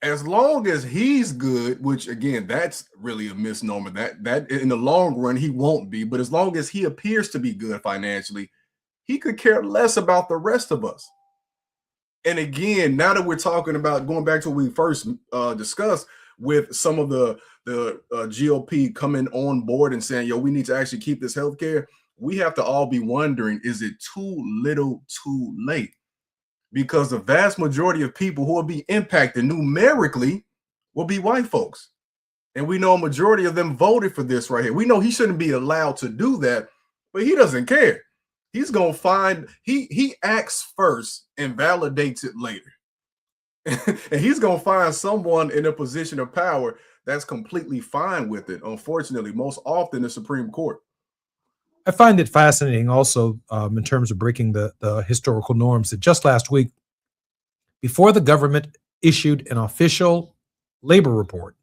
As long as he's good, which again, that's really a misnomer. That in the long run, he won't be. But as long as he appears to be good financially, he could care less about the rest of us. And again, now that we're talking about going back to what we first discussed with some of the GOP coming on board and saying, yo, we need to actually keep this healthcare. We have to all be wondering, is it too little too late? because the vast majority of people who will be impacted numerically will be white folks. And we know a majority of them voted for this right here. We know he shouldn't be allowed to do that, but he doesn't care. He's going to find, he acts first and validates it later. And he's going to find someone in a position of power that's completely fine with it. Unfortunately, most often the Supreme Court. I find it fascinating also in terms of breaking the historical norms that just last week, before the government issued an official labor report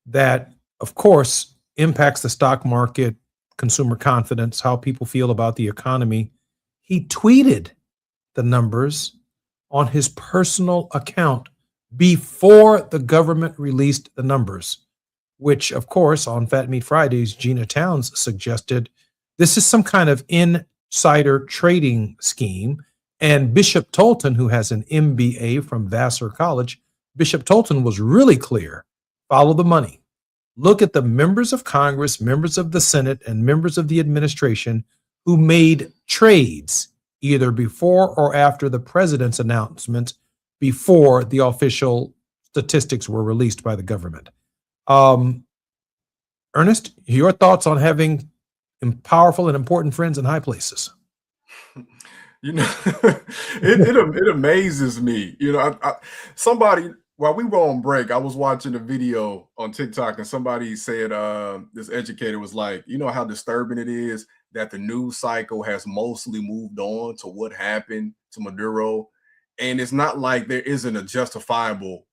that, of course, impacts the stock market, consumer confidence, how people feel about the economy, he tweeted the numbers on his personal account before the government released the numbers, which, of course, on Fat Meat Fridays, Gina Towns suggested this is some kind of insider trading scheme. And Bishop Tolton, who has an MBA from Vassar College, Bishop Tolton was really clear. Follow the money. Look at the members of Congress, members of the Senate, and members of the administration who made trades either before or after the president's announcement, before the official statistics were released by the government. Ernest, your thoughts on having powerful and important friends in high places? You know, it amazes me. You know, somebody, while we were on break, I was watching a video on TikTok and somebody said, this educator was like, you know how disturbing it is that the news cycle has mostly moved on to what happened to Maduro. And it's not like there isn't a justifiable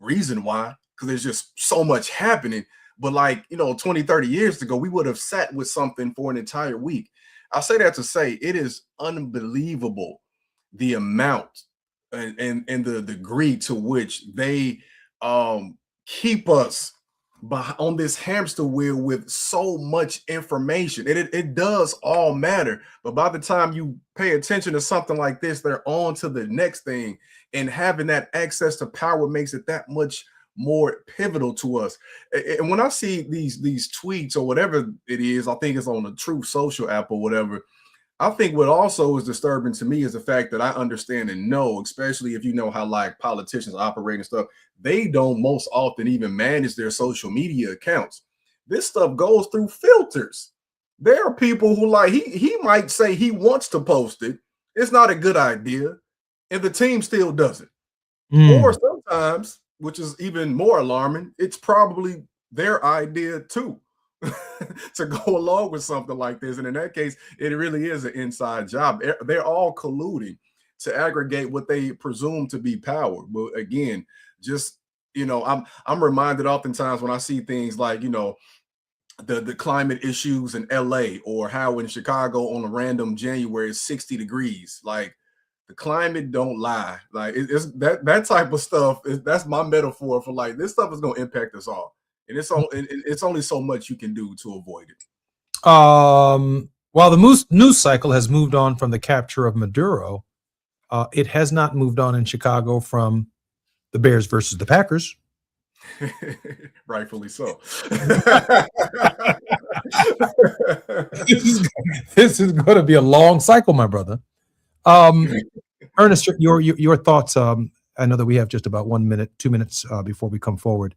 reason why, because there's just so much happening. But like, you know, 20, 30 years ago, we would have sat with something for an entire week. I say that to say it is unbelievable the amount and the degree to which they keep us on this hamster wheel with so much information. It does all matter, but by the time you pay attention to something like this, they're on to the next thing, and having that access to power makes it that much more pivotal to us. And when I see these tweets or whatever it is, I think it's on the Truth Social app or whatever, I think what also is disturbing to me is the fact that I understand and know, especially if you know how like politicians operate and stuff, they don't most often even manage their social media accounts. This stuff goes through filters. There are people who like, he might say he wants to post it. It's not a good idea. And the team still does it. Or sometimes, which is even more alarming, it's probably their idea too. To go along with something like this. And in that case, it really is an inside job. They're all colluding to aggregate what they presume to be power. But again, just, you know, I'm reminded oftentimes when I see things like, you know, the climate issues in LA, or how in Chicago on a random January it's 60 degrees. Like, the climate don't lie. Like, it's that type of stuff. That's my metaphor for like, this stuff is going to impact us all. And it's only so much you can do to avoid it. While the news cycle has moved on from the capture of Maduro, it has not moved on in Chicago from the Bears versus the Packers. Rightfully so. This is going to be a long cycle, my brother. Ernest, your thoughts. I know that we have just about 1 minute, 2 minutes before we come forward.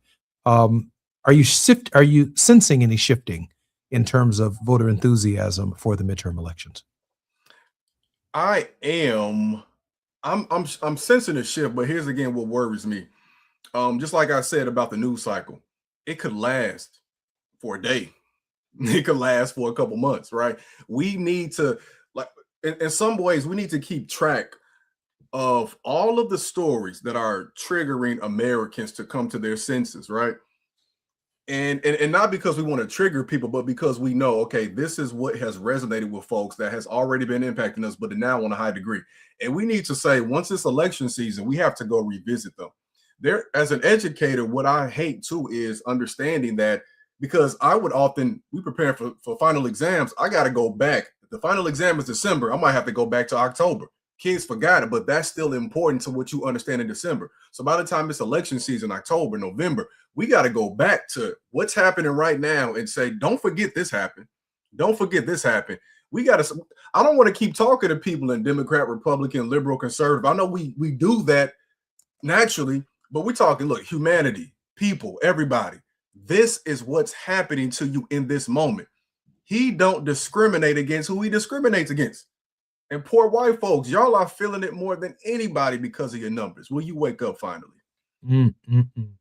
Are you sensing any shifting in terms of voter enthusiasm for the midterm elections? I am. I'm sensing a shift, but here's again what worries me. Just like I said about the news cycle, it could last for a day. It could last for a couple months, right? We need to, like, in some ways, we need to keep track of all of the stories that are triggering Americans to come to their senses, right? And not because we want to trigger people, but because we know, okay, this is what has resonated with folks that has already been impacting us, but now on a high degree. And we need to say, once it's election season, we have to go revisit them. There, as an educator, what I hate too is understanding that, because I would often, we prepare for final exams, I got to go back. If the final exam is December, I might have to go back to October. Kids forgot it, but that's still important to what you understand in December. So by the time it's election season, October, November, we got to go back to what's happening right now and say, don't forget this happened. Don't forget this happened. we got to. I don't want to keep talking to people in Democrat, Republican, liberal, conservative. I know we do that naturally, but we're talking, look, humanity, people, everybody. This is what's happening to you in this moment. He don't discriminate against who he discriminates against. And poor white folks, y'all are feeling it more than anybody because of your numbers. Will you wake up finally?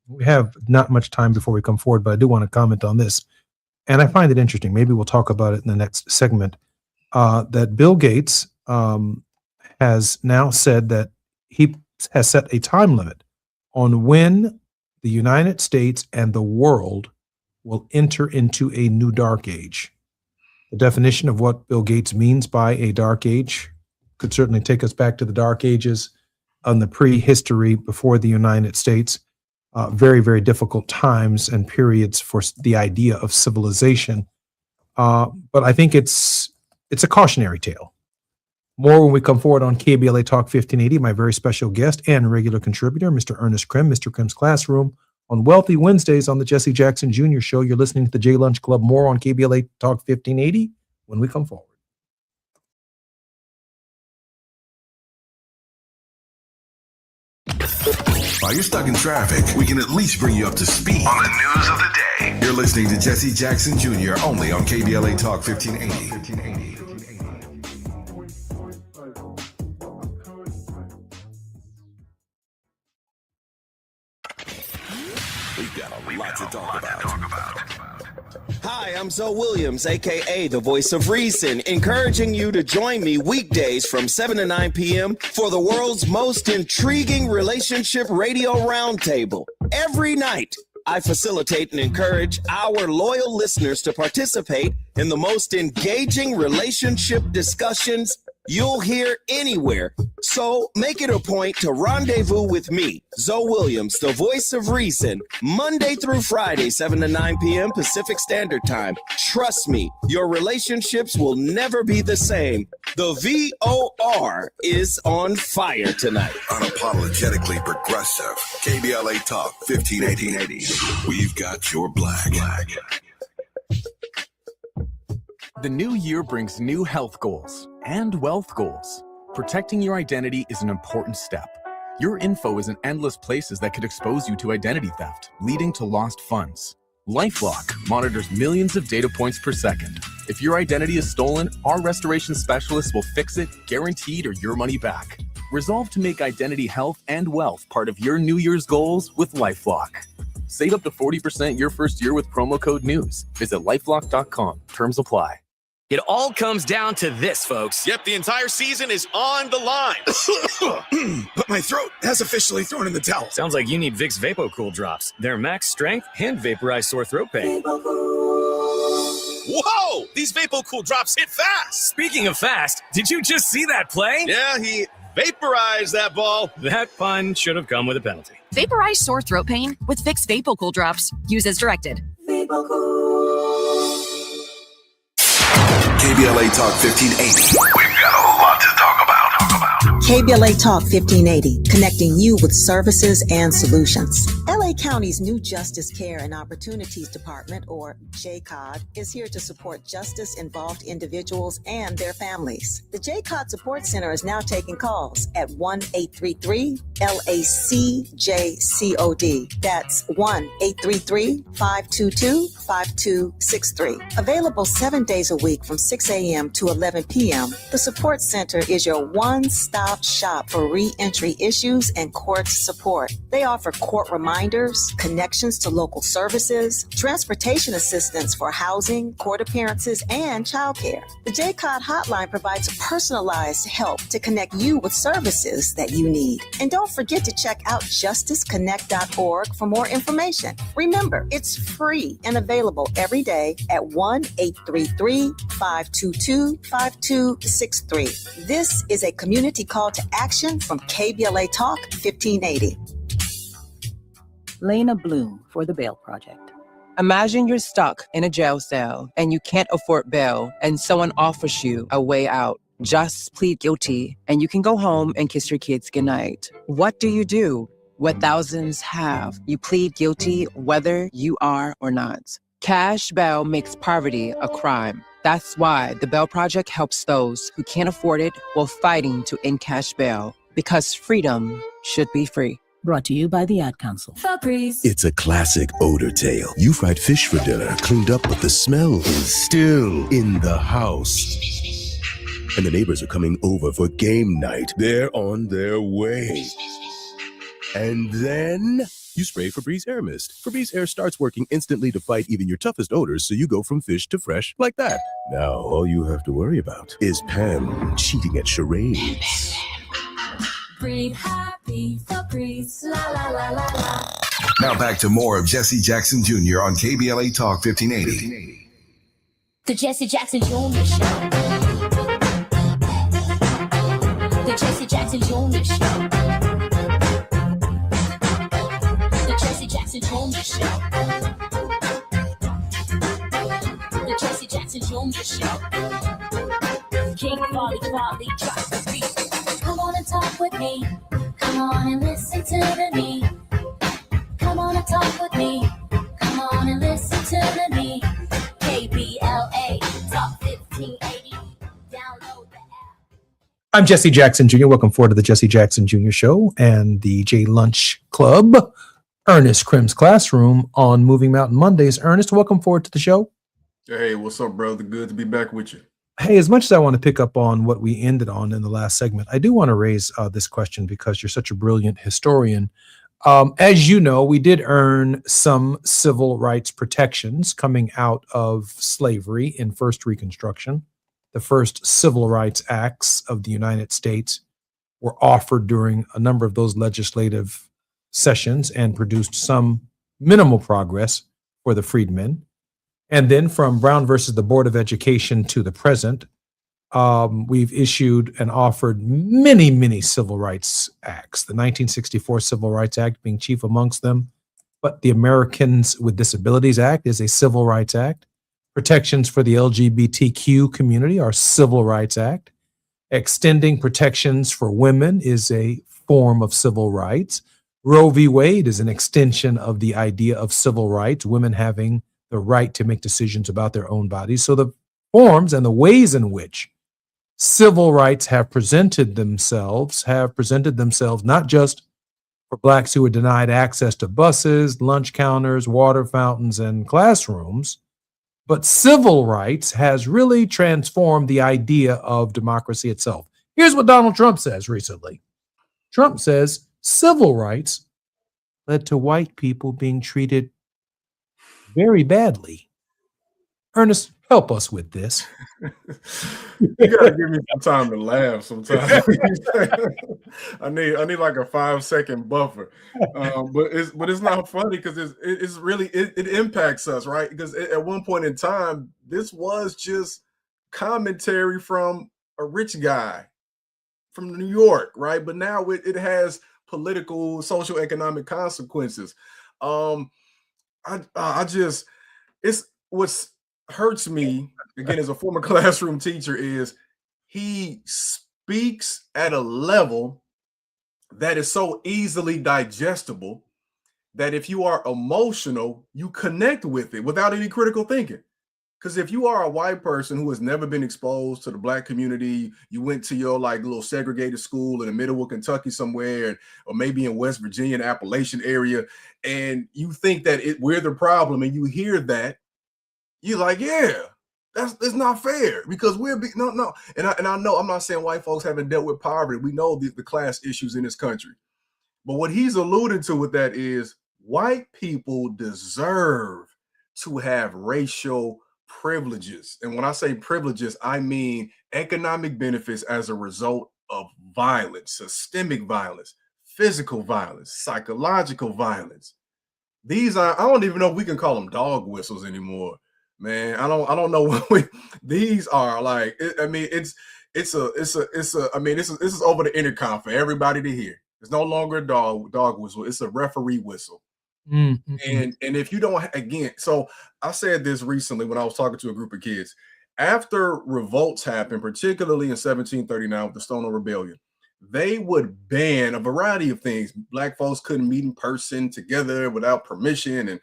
We have not much time before we come forward, but I do want to comment on this. And I find it interesting. Maybe we'll talk about it in the next segment. That Bill Gates has now said that he has set a time limit on when the United States and the world will enter into a new dark age. The definition of what Bill Gates means by a dark age could certainly take us back to the dark ages on the prehistory before the United States. Very, very difficult times and periods for the idea of civilization. But I think it's a cautionary tale. More when we come forward on KBLA Talk 1580. My very special guest and regular contributor, Mr. Ernest Krim, Mr. Krim's Classroom, on Wealthy Wednesdays on the Jesse Jackson Jr. Show. You're listening to the J Lunch Club. More on KBLA Talk 1580 when we come forward. While you're stuck in traffic, we can at least bring you up to speed on the news of the day. You're listening to Jesse Jackson Jr. only on KBLA Talk 1580. We've got a lot to talk about. Hi, I'm Zoe Williams, aka the Voice of Reason, encouraging you to join me weekdays from 7 to 9 p.m. for the world's most intriguing relationship radio roundtable. Every night, I facilitate and encourage our loyal listeners to participate in the most engaging relationship discussions you'll hear anywhere. So make it a point to rendezvous with me, Zoe Williams, the Voice of Reason, Monday through Friday, 7 to 9 p.m. Pacific Standard Time. Trust me, your relationships will never be the same. The VOR is on fire tonight. Unapologetically progressive. KBLA Talk 1580. We've got your black. The new year brings new health goals and wealth goals. Protecting your identity is an important step. Your info is in endless places that could expose you to identity theft, leading to lost funds. LifeLock monitors millions of data points per second. If your identity is stolen, our restoration specialists will fix it, guaranteed, or your money back. Resolve to make identity health and wealth part of your New Year's goals with LifeLock. Save up to 40% your first year with promo code NEWS. Visit lifelock.com. Terms apply. It all comes down to this, folks. Yep, the entire season is on the line. But my throat has officially thrown in the towel. Sounds like you need Vicks VapoCool drops. Their max strength and vaporize sore throat pain. Whoa! These VapoCool drops hit fast. Speaking of fast, did you just see that play? Yeah, he vaporized that ball. That pun should have come with a penalty. Vaporize sore throat pain with Vicks VapoCool drops. Use as directed. KBLA Talk 1580. We've got a lot to talk about. KBLA Talk 1580, connecting you with services and solutions. LA County's new Justice Care and Opportunities Department, or JCOD, is here to support justice-involved individuals and their families. The JCOD Support Center is now taking calls at 1-833-LACJCOD. That's 1-833-522-5263. Available 7 days a week from 6 a.m. to 11 p.m., the Support Center is your one-stop shop for re-entry issues and court support. They offer court reminders, connections to local services, transportation assistance for housing, court appearances, and childcare. The JCOD hotline provides personalized help to connect you with services that you need. And don't forget to check out justiceconnect.org for more information. Remember, it's free and available every day at 1-833-522-5263. This is a community call to action from KBLA Talk 1580. Lena Bloom for the Bail Project. Imagine you're stuck in a jail cell and you can't afford bail and someone offers you a way out. Just plead guilty and you can go home and kiss your kids goodnight. What do? What thousands have. You plead guilty whether you are or not. Cash bail makes poverty a crime. That's why the Bell Project helps those who can't afford it while fighting to end cash bail, because freedom should be free. Brought to you by the Ad Council. Febreze. It's a classic odor tale. You fried fish for dinner, cleaned up, but the smell is still in the house. And the neighbors are coming over for game night. They're on their way. And then you spray Febreze Air Mist. Febreze Air starts working instantly to fight even your toughest odors, so you go from fish to fresh like that. Now, all you have to worry about is Pam cheating at charades. Breathe happy, Febreze, la la la la la. Now back to more of Jesse Jackson Jr. on KBLA Talk 1580. The Jesse Jackson Jr. Show. The Jesse Jackson Jr. Show. The Jesse Jackson Jr. Show. The Jesse Jackson Jr. Show. King Farley, drop the beat. Come on and talk with me. Come on and listen to me. Come on and talk with me. Come on and listen to me. KBLA Talk 1580. Download the app. I'm Jesse Jackson Jr. Welcome forward to the Jesse Jackson Jr. Show and the J Lunch Club. Ernest Krim's Classroom on Moving Mountain Mondays. Ernest, welcome forward to the show. Hey, what's up, brother? Good to be back with you. Hey, as much as I want to pick up on what we ended on in the last segment, I do want to raise this question because you're such a brilliant historian. As you know, we did earn some civil rights protections coming out of slavery in first Reconstruction. The first Civil Rights Acts of the United States were offered during a number of those legislative sessions and produced some minimal progress for the freedmen. And then from Brown versus the Board of Education to the present, we've issued and offered many, many civil rights acts, the 1964 Civil Rights Act being chief amongst them. But the Americans with Disabilities Act is a civil rights act. Protections for the LGBTQ community are Civil Rights Act. Extending protections for women is a form of civil rights. Roe v. Wade is an extension of the idea of civil rights, women having the right to make decisions about their own bodies. So the forms and the ways in which civil rights have presented themselves not just for Blacks who were denied access to buses, lunch counters, water fountains, and classrooms, but civil rights has really transformed the idea of democracy itself. Here's what Donald Trump says recently. Trump says civil rights led to white people being treated very badly. Ernest, help us with this. You gotta give me some time to laugh sometimes. I need like a 5-second buffer. But it's not funny because it's really it impacts us, right? Because at one point in time, this was just commentary from a rich guy from New York, right? But now it has political, social, economic consequences. It's what's hurts me again as a former classroom teacher is he speaks at a level that is so easily digestible that if you are emotional, you connect with it without any critical thinking. Because if you are a white person who has never been exposed to the Black community, you went to your like little segregated school in the middle of Kentucky somewhere, or maybe in West Virginia, and Appalachian area, and you think that we're the problem, and you hear that, you're like, yeah, that's not fair because no. And I know I'm not saying white folks haven't dealt with poverty. We know the class issues in this country. But what he's alluding to with that is white people deserve to have racial privileges. And when I say privileges, I mean economic benefits as a result of violence, systemic violence, physical violence, psychological violence. These are, I don't even know if we can call them dog whistles anymore, man. I don't know what these are like. This is over the intercom for everybody to hear. It's no longer a dog whistle. It's a referee whistle. Mm-hmm. And if you don't, again, so I said this recently when I was talking to a group of kids. After revolts happened, particularly in 1739 with the Stonewall Rebellion, they would ban a variety of things. Black folks couldn't meet in person together without permission, and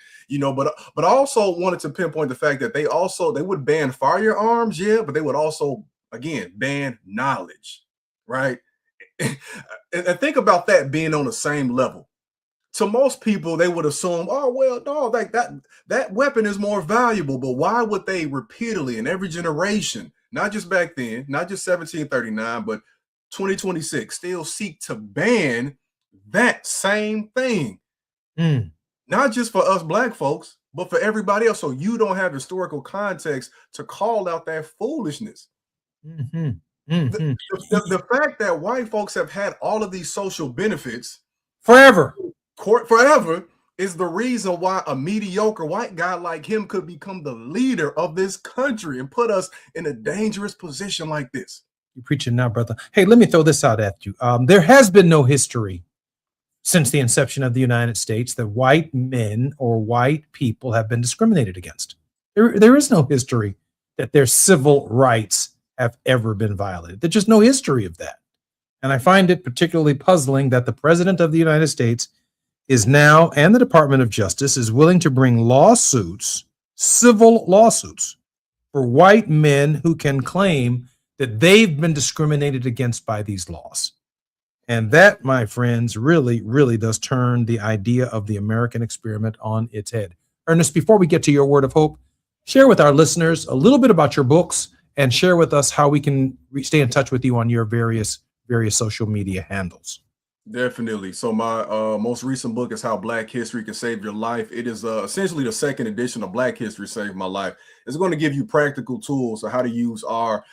but I also wanted to pinpoint the fact that they would ban firearms, yeah, but they would also again ban knowledge, right? And think about that being on the same level. To most people, they would assume, oh well, no, like that weapon is more valuable. But why would they repeatedly in every generation, not just back then, not just 1739, but 2026, still seek to ban that same thing? Not just for us Black folks, but for everybody else. So you don't have historical context to call out that foolishness. The fact that white folks have had all of these social benefits forever is the reason why a mediocre white guy like him could become the leader of this country and put us in a dangerous position like this. You're preaching now, brother. Hey, let me throw this out at you. There has been no history since the inception of the United States that white men or white people have been discriminated against. There is no history that their civil rights have ever been violated. There's just no history of that. And I find it particularly puzzling that the President of the United States is now, and the Department of Justice is willing to bring lawsuits, civil lawsuits, for white men who can claim that they've been discriminated against by these laws. And that, my friends, really, really does turn the idea of the American experiment on its head. Ernest, before we get to your word of hope, share with our listeners a little bit about your books and share with us how we can stay in touch with you on your various social media handles. Definitely. So my most recent book is How Black History Can Save Your Life. It is essentially the second edition of Black History Saved My Life. It's going to give you practical tools on how to use our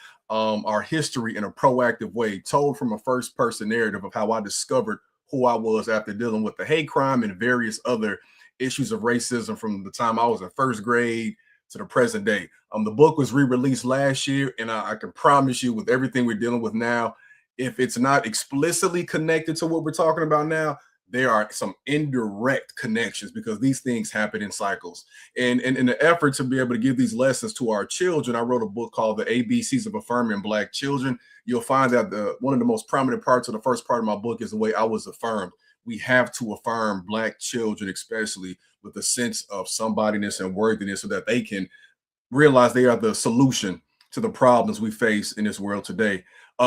history in a proactive way, told from a first person narrative of how I discovered who I was after dealing with the hate crime and various other issues of racism from the time I was in first grade to the present day. The book was re-released last year, and I can promise you with everything we're dealing with now, if it's not explicitly connected to what we're talking about now, there are some indirect connections because these things happen in cycles. And in the effort to be able to give these lessons to our children, I wrote a book called The ABCs of Affirming Black Children. You'll find that one of the most prominent parts of the first part of my book is the way I was affirmed. We have to affirm Black children, especially with a sense of somebodyness and worthiness so that they can realize they are the solution to the problems we face in this world today.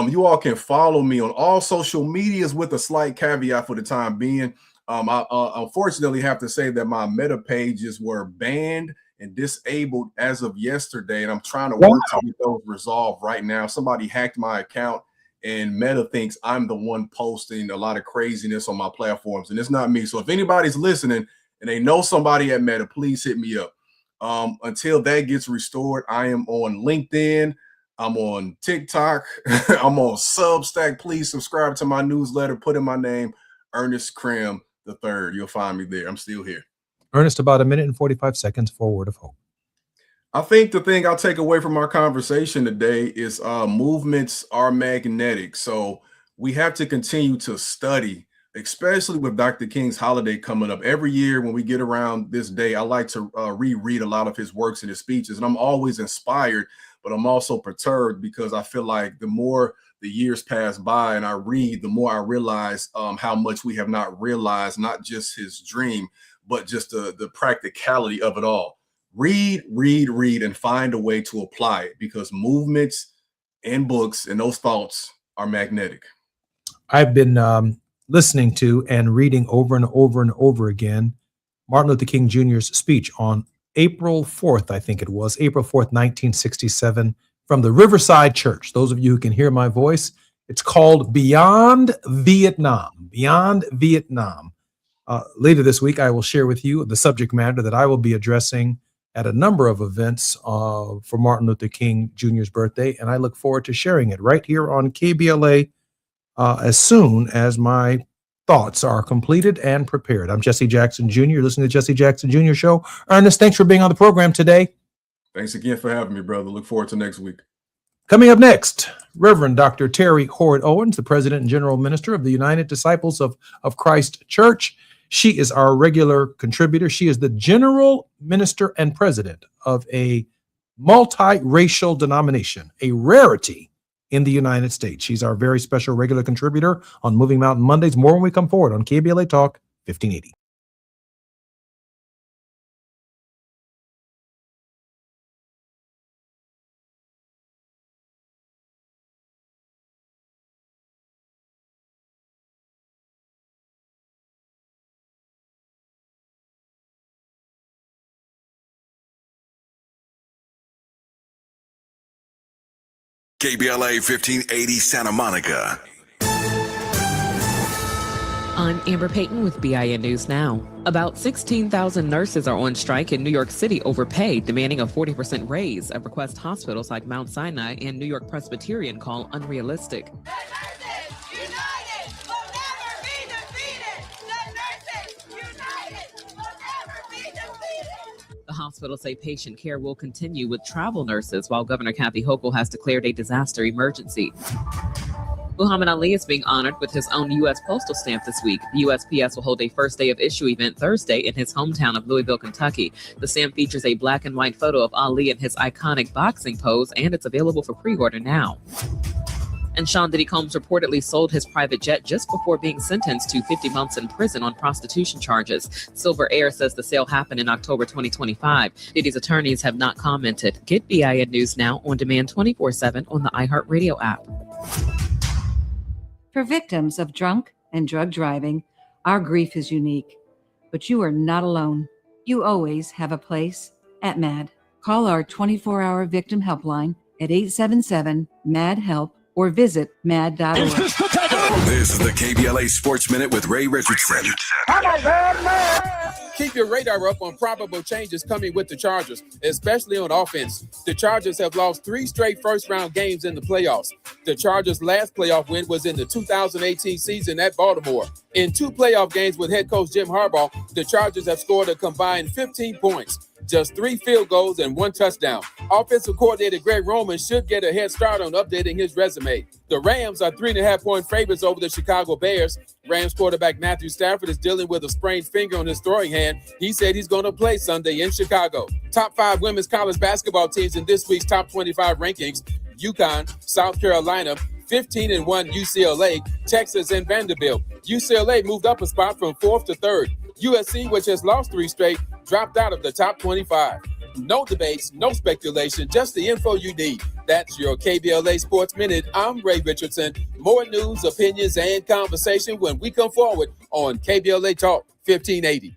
You all can follow me on all social medias with a slight caveat for the time being. I unfortunately have to say that my Meta pages were banned and disabled as of yesterday, and I'm trying to work to get those resolved right now. Somebody hacked my account, and Meta thinks I'm the one posting a lot of craziness on my platforms, and it's not me. So if anybody's listening and they know somebody at Meta, please hit me up. Until that gets restored, I am on LinkedIn. I'm on TikTok. I'm on Substack. Please subscribe to my newsletter. Put in my name, Ernest Krim III. You'll find me there. I'm still here. Ernest, about 1 minute and 45 seconds for a word of hope. I think the thing I'll take away from our conversation today is movements are magnetic. So we have to continue to study, especially with Dr. King's holiday coming up. Every year when we get around this day, I like to reread a lot of his works and his speeches, and I'm always inspired, but I'm also perturbed because I feel like the more the years pass by and I read, the more I realize how much we have not realized, not just his dream, but just the practicality of it all. Read, and find a way to apply it because movements and books and those thoughts are magnetic. I've been listening to and reading over and over and over again Martin Luther King Jr.'s speech on April 4th, I think it was, April 4th, 1967, from the Riverside Church. Those of you who can hear my voice, it's called Beyond Vietnam. Beyond Vietnam. Later this week, I will share with you the subject matter that I will be addressing at a number of events for Martin Luther King Jr.'s birthday, and I look forward to sharing it right here on KBLA as soon as my thoughts are completed and prepared. I'm Jesse Jackson Jr. You're listening to Jesse Jackson Jr. Show. Ernest, thanks for being on the program today. Thanks again for having me, brother. Look forward to next week. Coming up next, Reverend Dr. Terry Horwood Owens, the President and General Minister of the United Disciples of Christ Church. She is our regular contributor. She is the General Minister and President of a multiracial denomination, a rarity in the United States. She's our very special regular contributor on Moving Mountain Mondays. More when we come forward on KBLA Talk 1580. KBLA 1580 Santa Monica. I'm Amber Payton with BIN News Now. About 16,000 nurses are on strike in New York City over pay, demanding a 40% raise, a request hospitals like Mount Sinai and New York Presbyterian call unrealistic. The hospitals say patient care will continue with travel nurses, while Governor Kathy Hochul has declared a disaster emergency. Muhammad Ali is being honored with his own U.S. postal stamp this week. The USPS will hold a first day of issue event Thursday in his hometown of Louisville, Kentucky. The stamp features a black and white photo of Ali in his iconic boxing pose, and it's available for pre-order now. And Sean Diddy Combs reportedly sold his private jet just before being sentenced to 50 months in prison on prostitution charges. Silver Air says the sale happened in October 2025. Diddy's attorneys have not commented. Get BIN News Now on demand 24/7 on the iHeartRadio app. For victims of drunk and drug driving, our grief is unique. But you are not alone. You always have a place at MAD. Call our 24-hour victim helpline at 877-MAD-HELP or visit mad.org. This is the KBLA Sports Minute with Ray Richardson. Keep your radar up on probable changes coming with the Chargers, especially on offense. The Chargers have lost 3 straight first-round games in the playoffs. The Chargers' last playoff win was in the 2018 season at Baltimore. In 2 playoff games with head coach Jim Harbaugh, the Chargers have scored a combined 15 points. Just 3 field goals and 1 touchdown. Offensive coordinator Greg Roman should get a head start on updating his resume. The Rams are 3.5-point favorites over the Chicago Bears. Rams quarterback Matthew Stafford is dealing with a sprained finger on his throwing hand. He said he's going to play Sunday in Chicago. Top 5 women's college basketball teams in this week's top 25 rankings: UConn, South Carolina, 15-1 UCLA, Texas, and Vanderbilt. UCLA moved up a spot from 4th to 3rd. USC, which has lost 3 straight, dropped out of the top 25. No debates, no speculation, just the info you need. That's your KBLA Sports Minute. I'm Ray Richardson. More news, opinions, and conversation when we come forward on KBLA Talk 1580.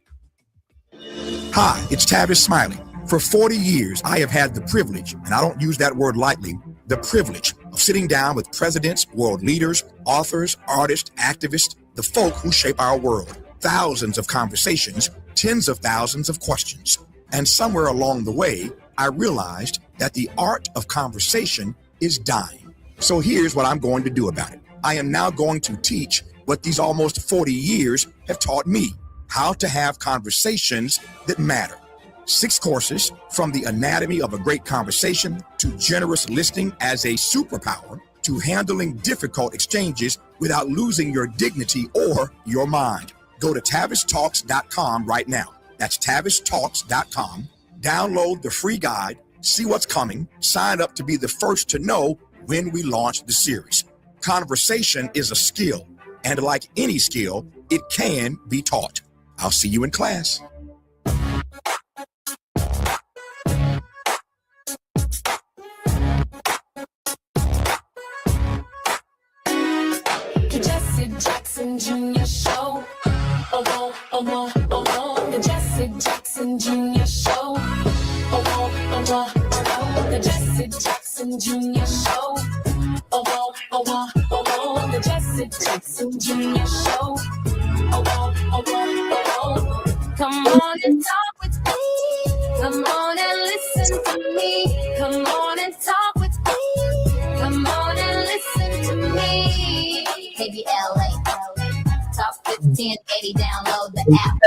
Hi, it's Tavis Smiley. For 40 years, I have had the privilege, and I don't use that word lightly, the privilege of sitting down with presidents, world leaders, authors, artists, activists, the folk who shape our world. Thousands of conversations, tens of thousands of questions. And somewhere along the way, I realized that the art of conversation is dying. So here's what I'm going to do about it. I am now going to teach what these almost 40 years have taught me: how to have conversations that matter. 6 courses, from the anatomy of a great conversation to generous listening as a superpower to handling difficult exchanges without losing your dignity or your mind. Go to TavisTalks.com right now. That's TavisTalks.com. Download the free guide, see what's coming, sign up to be the first to know when we launch the series. Conversation is a skill, and like any skill, it can be taught. I'll see you in class. The Jesse Jackson Jr. Show. Oh, oh, oh, oh, the Jesse Jackson Jr. Show. Oh, oh, oh, the Jesse Jackson Jr. Show. Oh, oh, oh, the Jesse Jackson Jr. Show. Oh, oh, oh, come on and talk with me. Come on and listen to me. Come on and talk with me. Come on and listen to me. KBLA. Talk 1580, download the app.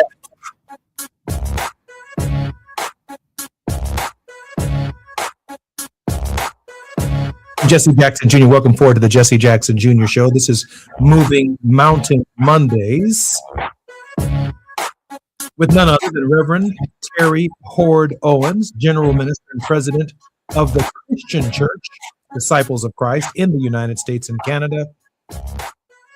Jesse Jackson Jr., welcome forward to the Jesse Jackson Jr. Show. This is Moving Mountain Mondays with none other than Reverend Terry Hord Owens, General Minister and President of the Christian Church Disciples of Christ in the United States and Canada,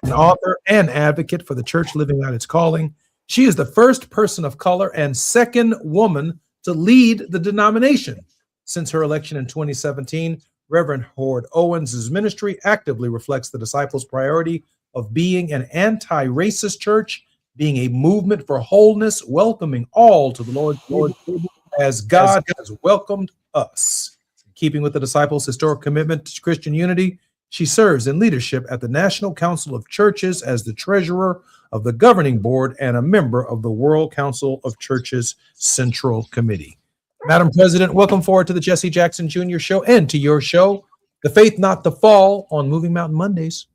an author and advocate for the church living out its calling. She is the first person of color and second woman to lead the denomination. Since her election in 2017, Reverend Howard Owens' ministry actively reflects the disciples' priority of being an anti-racist church, being a movement for wholeness, welcoming all to the Lord's table as God has welcomed us. In keeping with the disciples' historic commitment to Christian unity, she serves in leadership at the National Council of Churches as the treasurer of the governing board and a member of the World Council of Churches Central Committee. Madam President, welcome forward to the Jesse Jackson Jr. Show and to your show, The Faith Not the Fall, on Moving Mountain Mondays.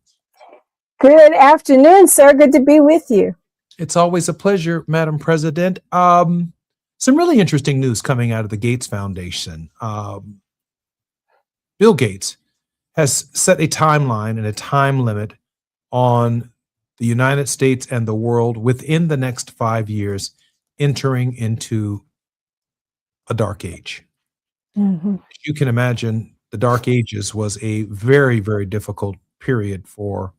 Good afternoon, sir. Good to be with you. It's always a pleasure, Madam President. Some really interesting news coming out of the Gates Foundation. Bill Gates has set a timeline and a time limit on the United States and the world within the next 5 years entering into a dark age. Mm-hmm. You can imagine the Dark Ages was a very, very difficult period for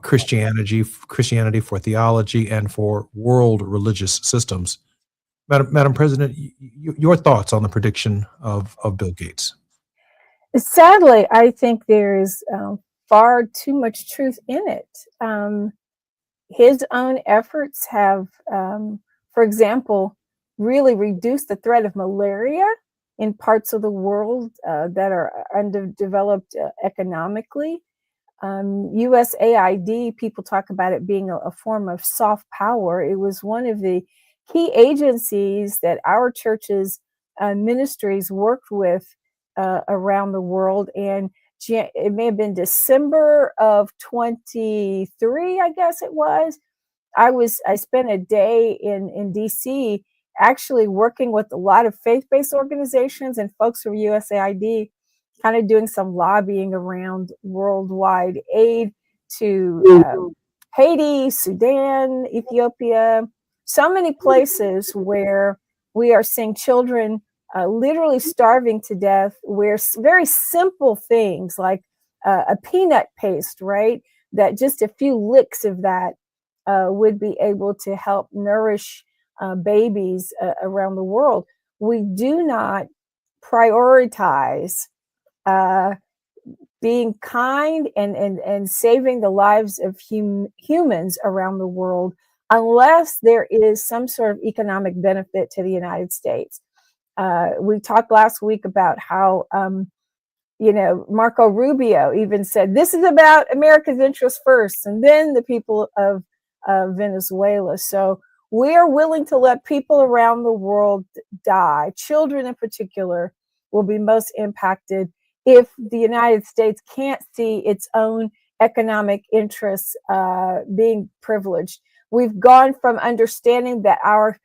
Christianity, for theology, and for world religious systems. Madam President, your thoughts on the prediction of Bill Gates? Sadly, I think there is far too much truth in it. His own efforts have, for example, really reduced the threat of malaria in parts of the world that are underdeveloped economically. USAID, people talk about it being a form of soft power. It was one of the key agencies that our church's ministries worked with around the world. And it may have been December of 23, I guess it was. I spent a day in DC actually working with a lot of faith-based organizations and folks from USAID, kind of doing some lobbying around worldwide aid to Haiti, Sudan, Ethiopia, so many places where we are seeing children literally starving to death, where very simple things like a peanut paste, right? That just a few licks of that would be able to help nourish babies around the world. We do not prioritize being kind and saving the lives of humans around the world unless there is some sort of economic benefit to the United States. We talked last week about how, Marco Rubio even said, this is about America's interests first, and then the people of Venezuela. So we are willing to let people around the world die. Children in particular will be most impacted if the United States can't see its own economic interests being privileged. We've gone from understanding that our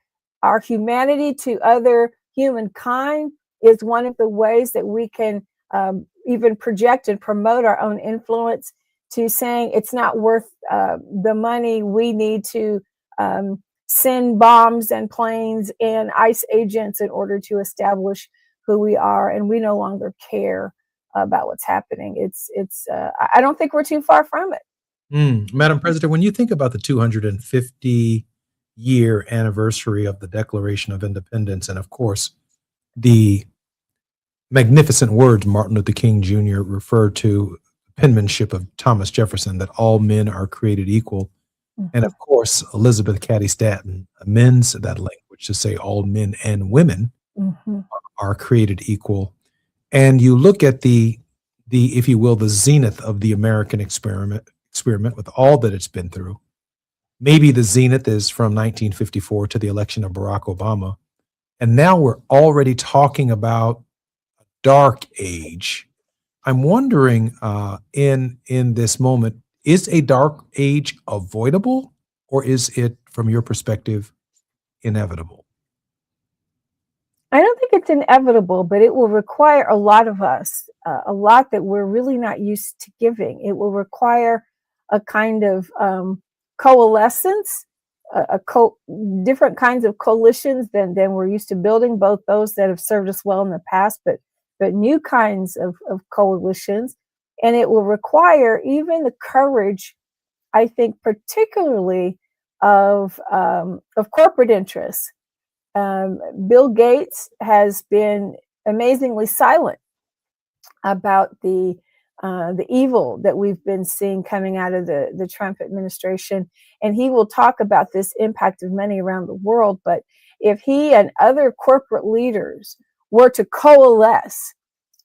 humanity to other humankind is one of the ways that we can even project and promote our own influence, to saying it's not worth the money. We need to send bombs and planes and ICE agents in order to establish who we are, and we no longer care about what's happening. I don't think we're too far from it. Madam President, when you think about the 250-year anniversary of the Declaration of Independence, and of course, the magnificent words Martin Luther King Jr. referred to, penmanship of Thomas Jefferson, that all men are created equal. And of course, Elizabeth Cady Stanton amends that language to say all men and women are created equal. And you look at the, if you will, the zenith of the American experiment with all that it's been through. Maybe the zenith is from 1954 to the election of Barack Obama. And now we're already talking about a dark age. I'm wondering in this moment, is a dark age avoidable, or is it, from your perspective, inevitable? I don't think it's inevitable, but it will require a lot of us, a lot that we're really not used to giving. It will require a kind of coalescence, different kinds of coalitions than we're used to building, both those that have served us well in the past, but but new kinds of coalitions. And it will require even the courage, I think, particularly of corporate interests. Bill Gates has been amazingly silent about the evil that we've been seeing coming out of the Trump administration, and he will talk about this impact of money around the world. But if he and other corporate leaders were to coalesce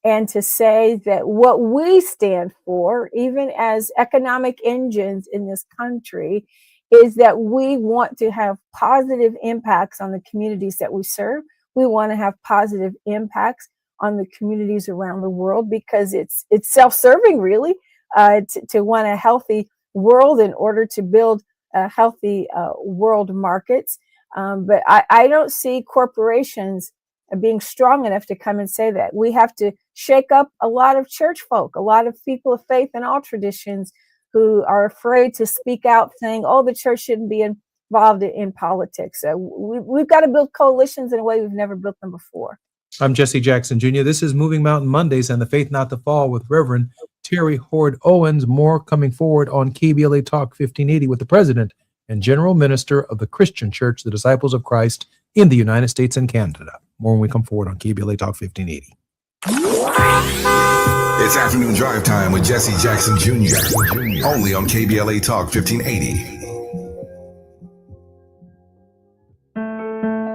and to say that what we stand for, even as economic engines in this country, is that we want to have positive impacts on the communities that we serve. We want to have positive impacts on the communities around the world, because it's self-serving, really, to want a healthy world in order to build healthy world markets. But I don't see corporations being strong enough to come and say that. We have to shake up a lot of church folk, a lot of people of faith in all traditions who are afraid to speak out, saying, oh, the church shouldn't be involved in politics. We've got to build coalitions in a way we've never built them before. I'm Jesse Jackson Jr. This is Moving Mountain Mondays and the Faith Not to Fall with Reverend Terry Hord Owens. More coming forward on KBLA Talk 1580 with the President and General Minister of the Christian Church, the Disciples of Christ in the United States and Canada. More when we come forward on KBLA Talk 1580. It's afternoon drive time with Jesse Jackson Jr. Only on KBLA Talk 1580.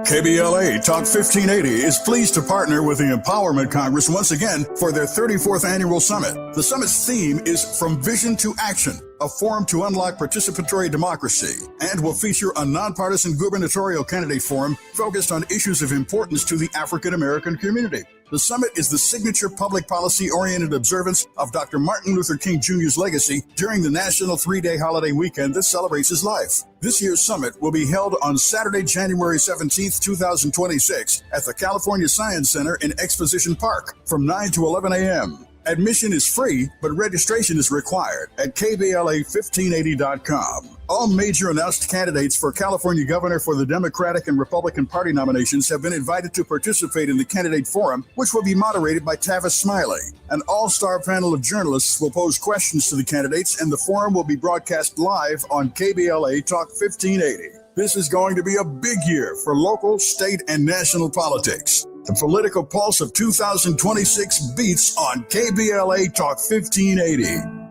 KBLA Talk 1580 is pleased to partner with the Empowerment Congress once again for their 34th annual summit. The summit's theme is From Vision to Action, a forum to unlock participatory democracy, and will feature a nonpartisan gubernatorial candidate forum focused on issues of importance to the African American community. The summit is the signature public policy-oriented observance of Dr. Martin Luther King Jr.'s legacy during the national 3-day holiday weekend that celebrates his life. This year's summit will be held on Saturday, January 17th, 2026 at the California Science Center in Exposition Park from 9 to 11 a.m. Admission is free, but registration is required at KBLA1580.com. All major announced candidates for California governor for the Democratic and Republican Party nominations have been invited to participate in the candidate forum, which will be moderated by Tavis Smiley. An all-star panel of journalists will pose questions to the candidates, and the forum will be broadcast live on KBLA Talk 1580. This is going to be a big year for local, state, and national politics. The political pulse of 2026 beats on KBLA Talk 1580.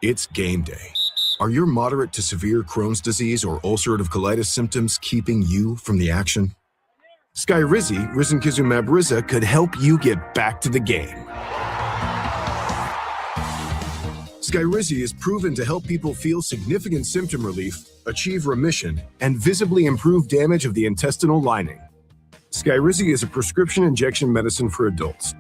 It's game day. Are your moderate to severe Crohn's disease or ulcerative colitis symptoms keeping you from the action? Skyrizi, risankizumab Riza, could help you get back to the game. Skyrizi is proven to help people feel significant symptom relief, achieve remission, and visibly improve damage of the intestinal lining. Skyrizi is a prescription injection medicine for adults.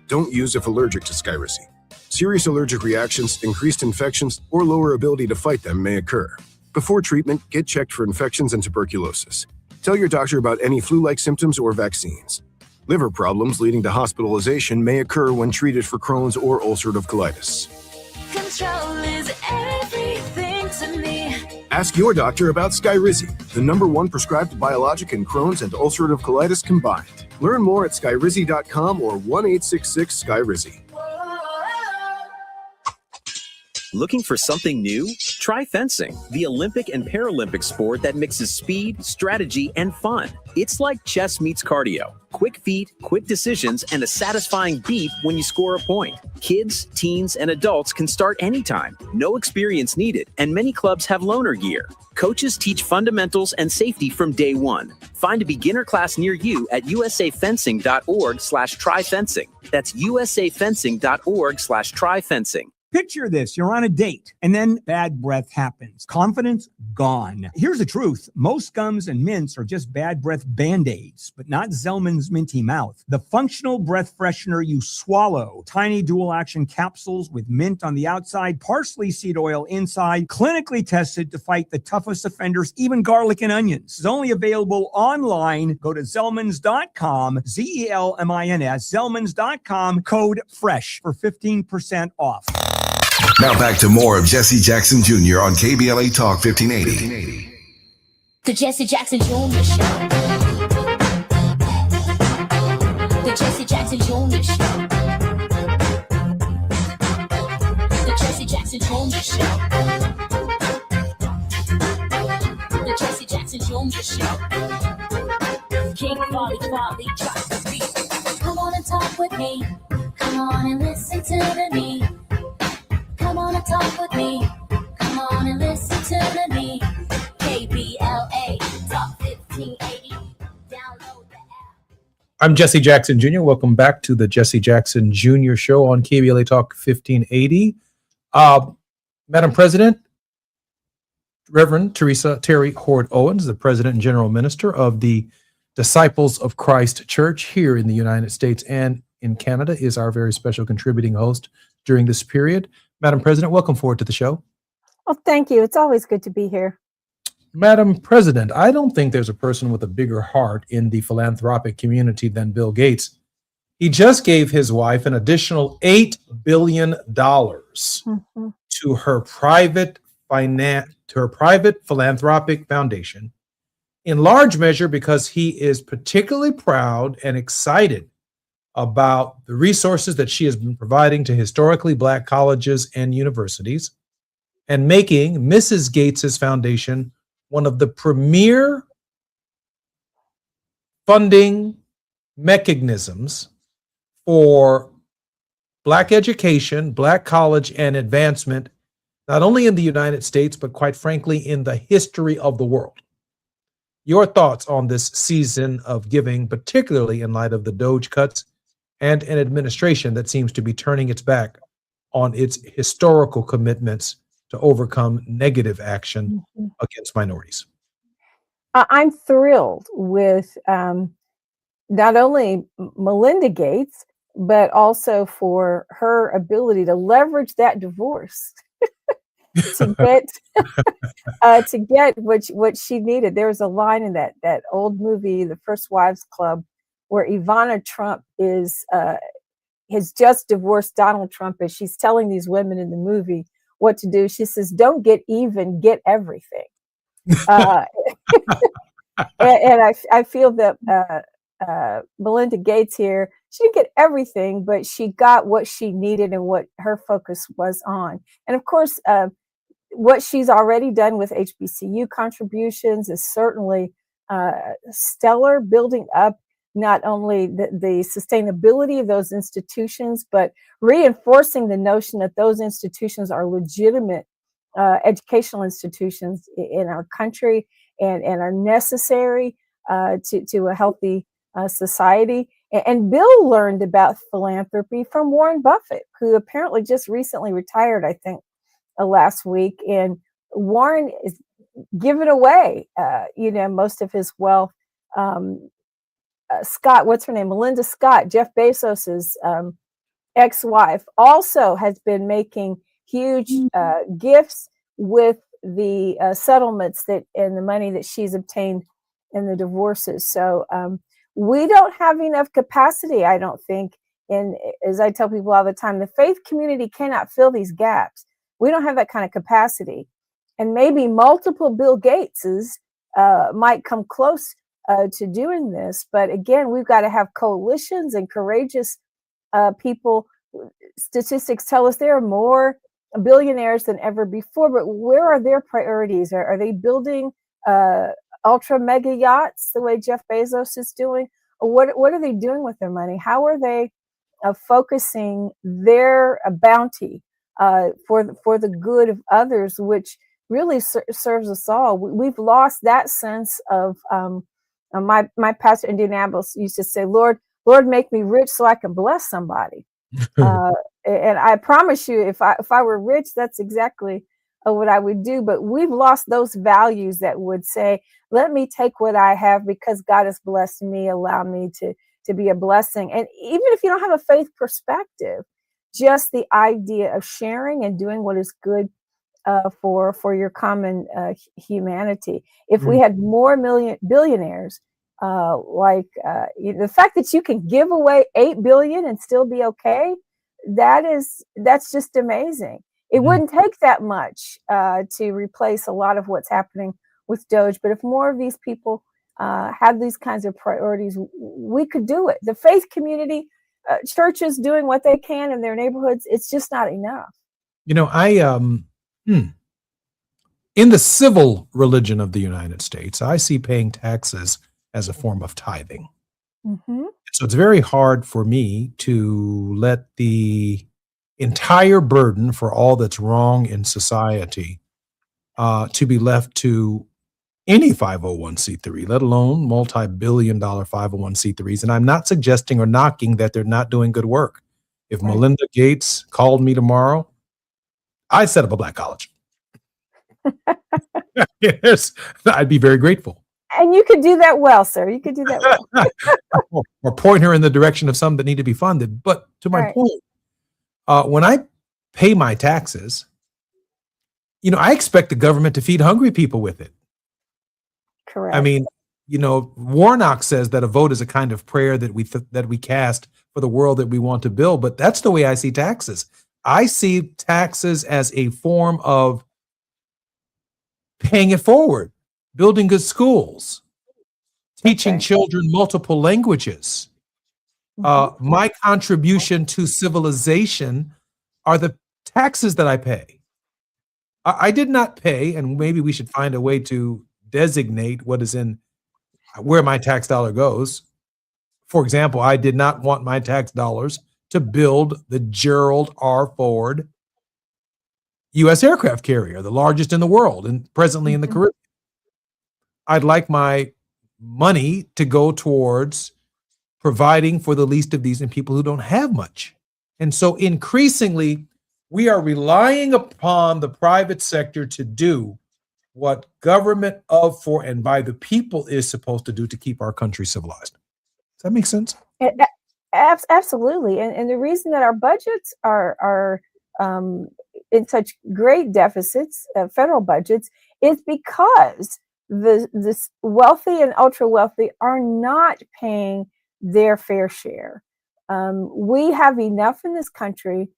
Don't use if allergic to Skyrizi. Serious allergic reactions, increased infections, or lower ability to fight them may occur. Before treatment, get checked for infections and tuberculosis. Tell your doctor about any flu-like symptoms or vaccines. Liver problems leading to hospitalization may occur when treated for Crohn's or ulcerative colitis. Control is everything to me. Ask your doctor about Skyrizi, the #1 prescribed biologic in Crohn's and ulcerative colitis combined. Learn more at skyrizi.com or 1-866-SKYRIZI. Looking for something new? Try fencing, the Olympic and Paralympic sport that mixes speed, strategy, and fun. It's like chess meets cardio. Quick feet, quick decisions, and a satisfying beat when you score a point. Kids, teens, and adults can start anytime. No experience needed, and many clubs have loaner gear. Coaches teach fundamentals and safety from day one. Find a beginner class near you at usafencing.org/tryfencing. That's usafencing.org/tryfencing. Picture this, you're on a date and then bad breath happens. Confidence gone. Here's the truth. Most gums and mints are just bad breath Band-Aids, but not Zellman's Minty Mouth. The functional breath freshener you swallow. Tiny dual action capsules with mint on the outside, parsley seed oil inside, clinically tested to fight the toughest offenders, even garlic and onions. It's only available online. Go to Zellmans.com, Zelmins, Zellmans.com, code FRESH for 15% off. Now back to more of Jesse Jackson Jr. on KBLA Talk 1580. The Jesse Jackson Jr. Show. Jackson Jr. Show. The Jesse Jackson Jr. Show. The Jesse Jackson Jr. Show. King Folly, drop the beat. Come on and talk with me. Come on and listen to me. Come on and talk with me. Come on and listen to me. KBLA Talk 1580. Download the app. I'm Jesse Jackson Jr. Welcome back to the Jesse Jackson Jr. Show on KBLA Talk 1580. Madam President, Reverend Terry Hoard Owens, the President and General Minister of the Disciples of Christ Church here in the United States and in Canada, is our very special contributing host during this period. Madam President, welcome forward to the show. Well, thank you. It's always good to be here. Madam President, I don't think there's a person with a bigger heart in the philanthropic community than Bill Gates. He just gave his wife an additional $8 billion to her private philanthropic foundation, in large measure because he is particularly proud and excited about the resources that she has been providing to historically Black colleges and universities, and making Mrs. Gates's foundation one of the premier funding mechanisms for Black education, Black college, and advancement, not only in the United States, but quite frankly, in the history of the world. Your thoughts on this season of giving, particularly in light of the DOGE cuts and an administration that seems to be turning its back on its historical commitments to overcome negative action against minorities? I'm thrilled with not only Melinda Gates, but also for her ability to leverage that divorce to get what she needed. There was a line in that old movie, The First Wives Club, where Ivana Trump has just divorced Donald Trump, and she's telling these women in the movie what to do. She says, "Don't get even, get everything." And I feel that Melinda Gates here, she didn't get everything, but she got what she needed and what her focus was on. And of course, what she's already done with HBCU contributions is certainly stellar, building up not only the sustainability of those institutions, but reinforcing the notion that those institutions are legitimate educational institutions in our country and are necessary to a healthy society. And Bill learned about philanthropy from Warren Buffett, who apparently just recently retired, I think, last week. And Warren is giving away, most of his wealth. Scott, what's her name? Melinda Scott, Jeff Bezos's ex-wife, also has been making huge gifts with the settlements and the money that she's obtained in the divorces. So we don't have enough capacity, I don't think. And as I tell people all the time, the faith community cannot fill these gaps. We don't have that kind of capacity. And maybe multiple Bill Gateses might come close to doing this. But again, we've got to have coalitions and courageous people. Statistics tell us there are more billionaires than ever before, but where are their priorities? Are they building ultra mega yachts the way Jeff Bezos is doing? Or what are they doing with their money? How are they focusing their bounty for the good of others, which really serves us all? We've lost that sense of my pastor in Indianapolis used to say, Lord, make me rich so I can bless somebody. And I promise you, if I were rich, that's exactly what I would do. But we've lost those values that would say, let me take what I have because God has blessed me, allow me to be a blessing. And even if you don't have a faith perspective, just the idea of sharing and doing what is good for your common humanity. If we had more billionaires, the fact that you can give away $8 billion and still be okay, that's just amazing. It wouldn't take that much to replace a lot of what's happening with Doge. But if more of these people had these kinds of priorities, we could do it. The faith community churches doing what they can in their neighborhoods, it's just not enough. You know, in the civil religion of the United States, I see paying taxes as a form of tithing. Mm-hmm. So it's very hard for me to let the entire burden for all that's wrong in society to be left to any 501c3, let alone multi-billion-dollar 501c3s. And I'm not suggesting or knocking that they're not doing good work. If Melinda Gates called me tomorrow, I'd set up a black college. Yes, I'd be very grateful. And you could do that well, sir. You could do that well. Or point her in the direction of some that need to be funded. But to my point, when I pay my taxes, you know, I expect the government to feed hungry people with it. Correct. I mean, you know, Warnock says that a vote is a kind of prayer that we cast for the world that we want to build. But that's the way I see taxes. I see taxes as a form of paying it forward, building good schools, teaching children multiple languages. My contribution to civilization are the taxes that I pay. I did not pay, and maybe we should find a way to designate what is in where my tax dollar goes. For example, I did not want my tax dollars to build the Gerald R. Ford U.S. aircraft carrier, the largest in the world and presently in the Caribbean. I'd like my money to go towards providing for the least of these and people who don't have much. And so increasingly, we are relying upon the private sector to do what government of, for, and by the people is supposed to do to keep our country civilized. Does that make sense? Absolutely. And the reason that our budgets are in such great deficits, federal budgets, is because the wealthy and ultra wealthy are not paying their fair share. We have enough in this country,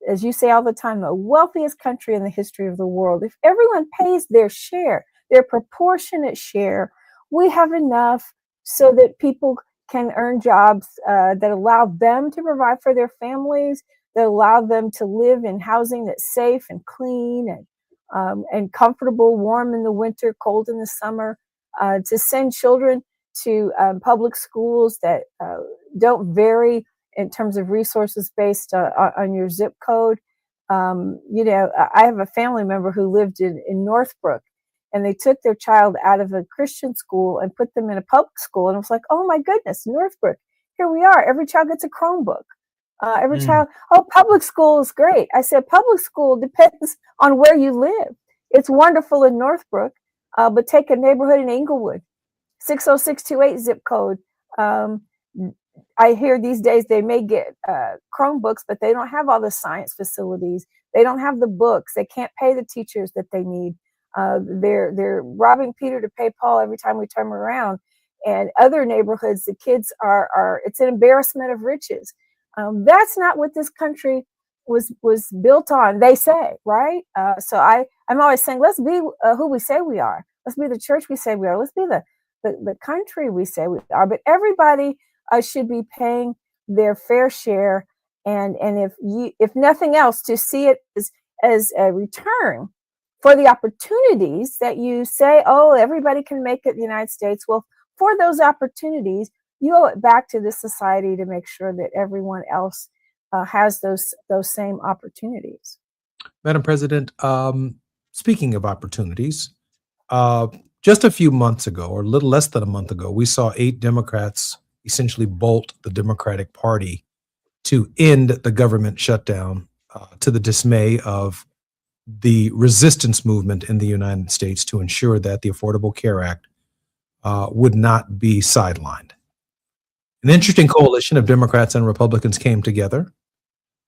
as you say all the time, the wealthiest country in the history of the world. If everyone pays their share, their proportionate share, we have enough so that people can earn jobs that allow them to provide for their families, that allow them to live in housing that's safe and clean and comfortable, warm in the winter, cold in the summer, to send children to public schools that don't vary in terms of resources based on your zip code. You know, I have a family member who lived in Northbrook, and they took their child out of a Christian school and put them in a public school. And it was like, oh my goodness, Northbrook, here we are. Every child gets a Chromebook. Every child, public school is great. I said, public school depends on where you live. It's wonderful in Northbrook, but take a neighborhood in Inglewood, 60628 zip code. I hear these days they may get Chromebooks, but they don't have all the science facilities. They don't have the books. They can't pay the teachers that they need. They're robbing Peter to pay Paul every time we turn around. And other neighborhoods, the kids are it's an embarrassment of riches. That's not what this country was built on, they say, right? So I'm always saying, let's be who we say we are. Let's be the church we say we are. Let's be the country we say we are. But everybody should be paying their fair share, and if nothing else, to see it as a return for the opportunities that you say, oh, everybody can make it in the United States. Well, for those opportunities, you owe it back to this society to make sure that everyone else has those same opportunities. Madam President, speaking of opportunities, just a few months ago, or a little less than a month ago, we saw 8 Democrats essentially bolt the Democratic Party to end the government shutdown, to the dismay of the resistance movement in the United States to ensure that the Affordable Care Act would not be sidelined. An interesting coalition of Democrats and Republicans came together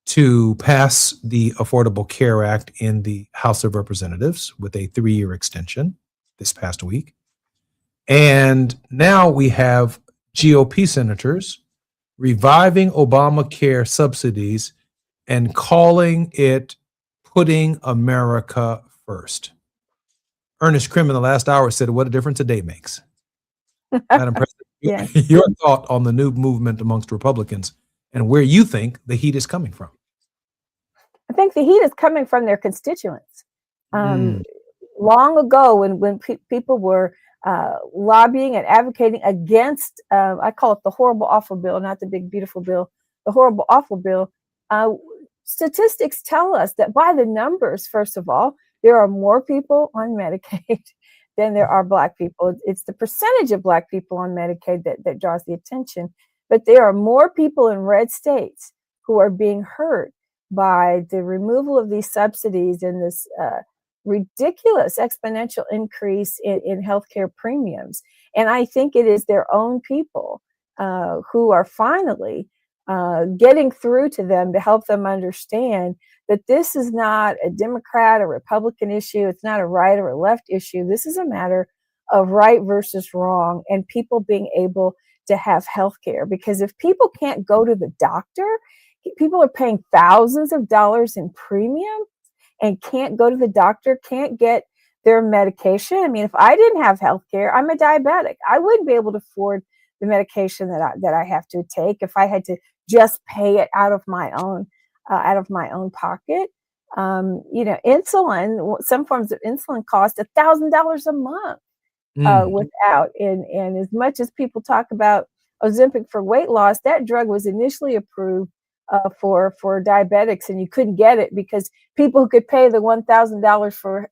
to pass the Affordable Care Act in the House of Representatives with a 3-year extension this past week. And now we have GOP senators reviving Obamacare subsidies and calling it putting America first. Ernest Krim in the last hour said, what a difference a day makes. Madam President, your thought on the new movement amongst Republicans and where you think the heat is coming from. I think the heat is coming from their constituents. Long ago, when people were lobbying and advocating against, I call it the horrible, awful bill, not the big, beautiful bill, the horrible, awful bill. Statistics tell us that by the numbers, first of all, there are more people on Medicaid than there are Black people. It's the percentage of Black people on Medicaid that draws the attention. But there are more people in red states who are being hurt by the removal of these subsidies and this ridiculous exponential increase in healthcare premiums. And I think it is their own people who are finally getting through to them to help them understand that this is not a Democrat or Republican issue. It's not a right or a left issue. This is a matter of right versus wrong and people being able to have health care. Because if people can't go to the doctor, people are paying thousands of dollars in premium and can't go to the doctor, can't get their medication. I mean, if I didn't have health care, I'm a diabetic. I wouldn't be able to afford the medication that I have to take if I had to just pay it out of my own pocket. Insulin, some forms of insulin cost $1,000 a month without. And as much as people talk about Ozempic for weight loss, that drug was initially approved for diabetics, and you couldn't get it because people who could pay the $1,000 for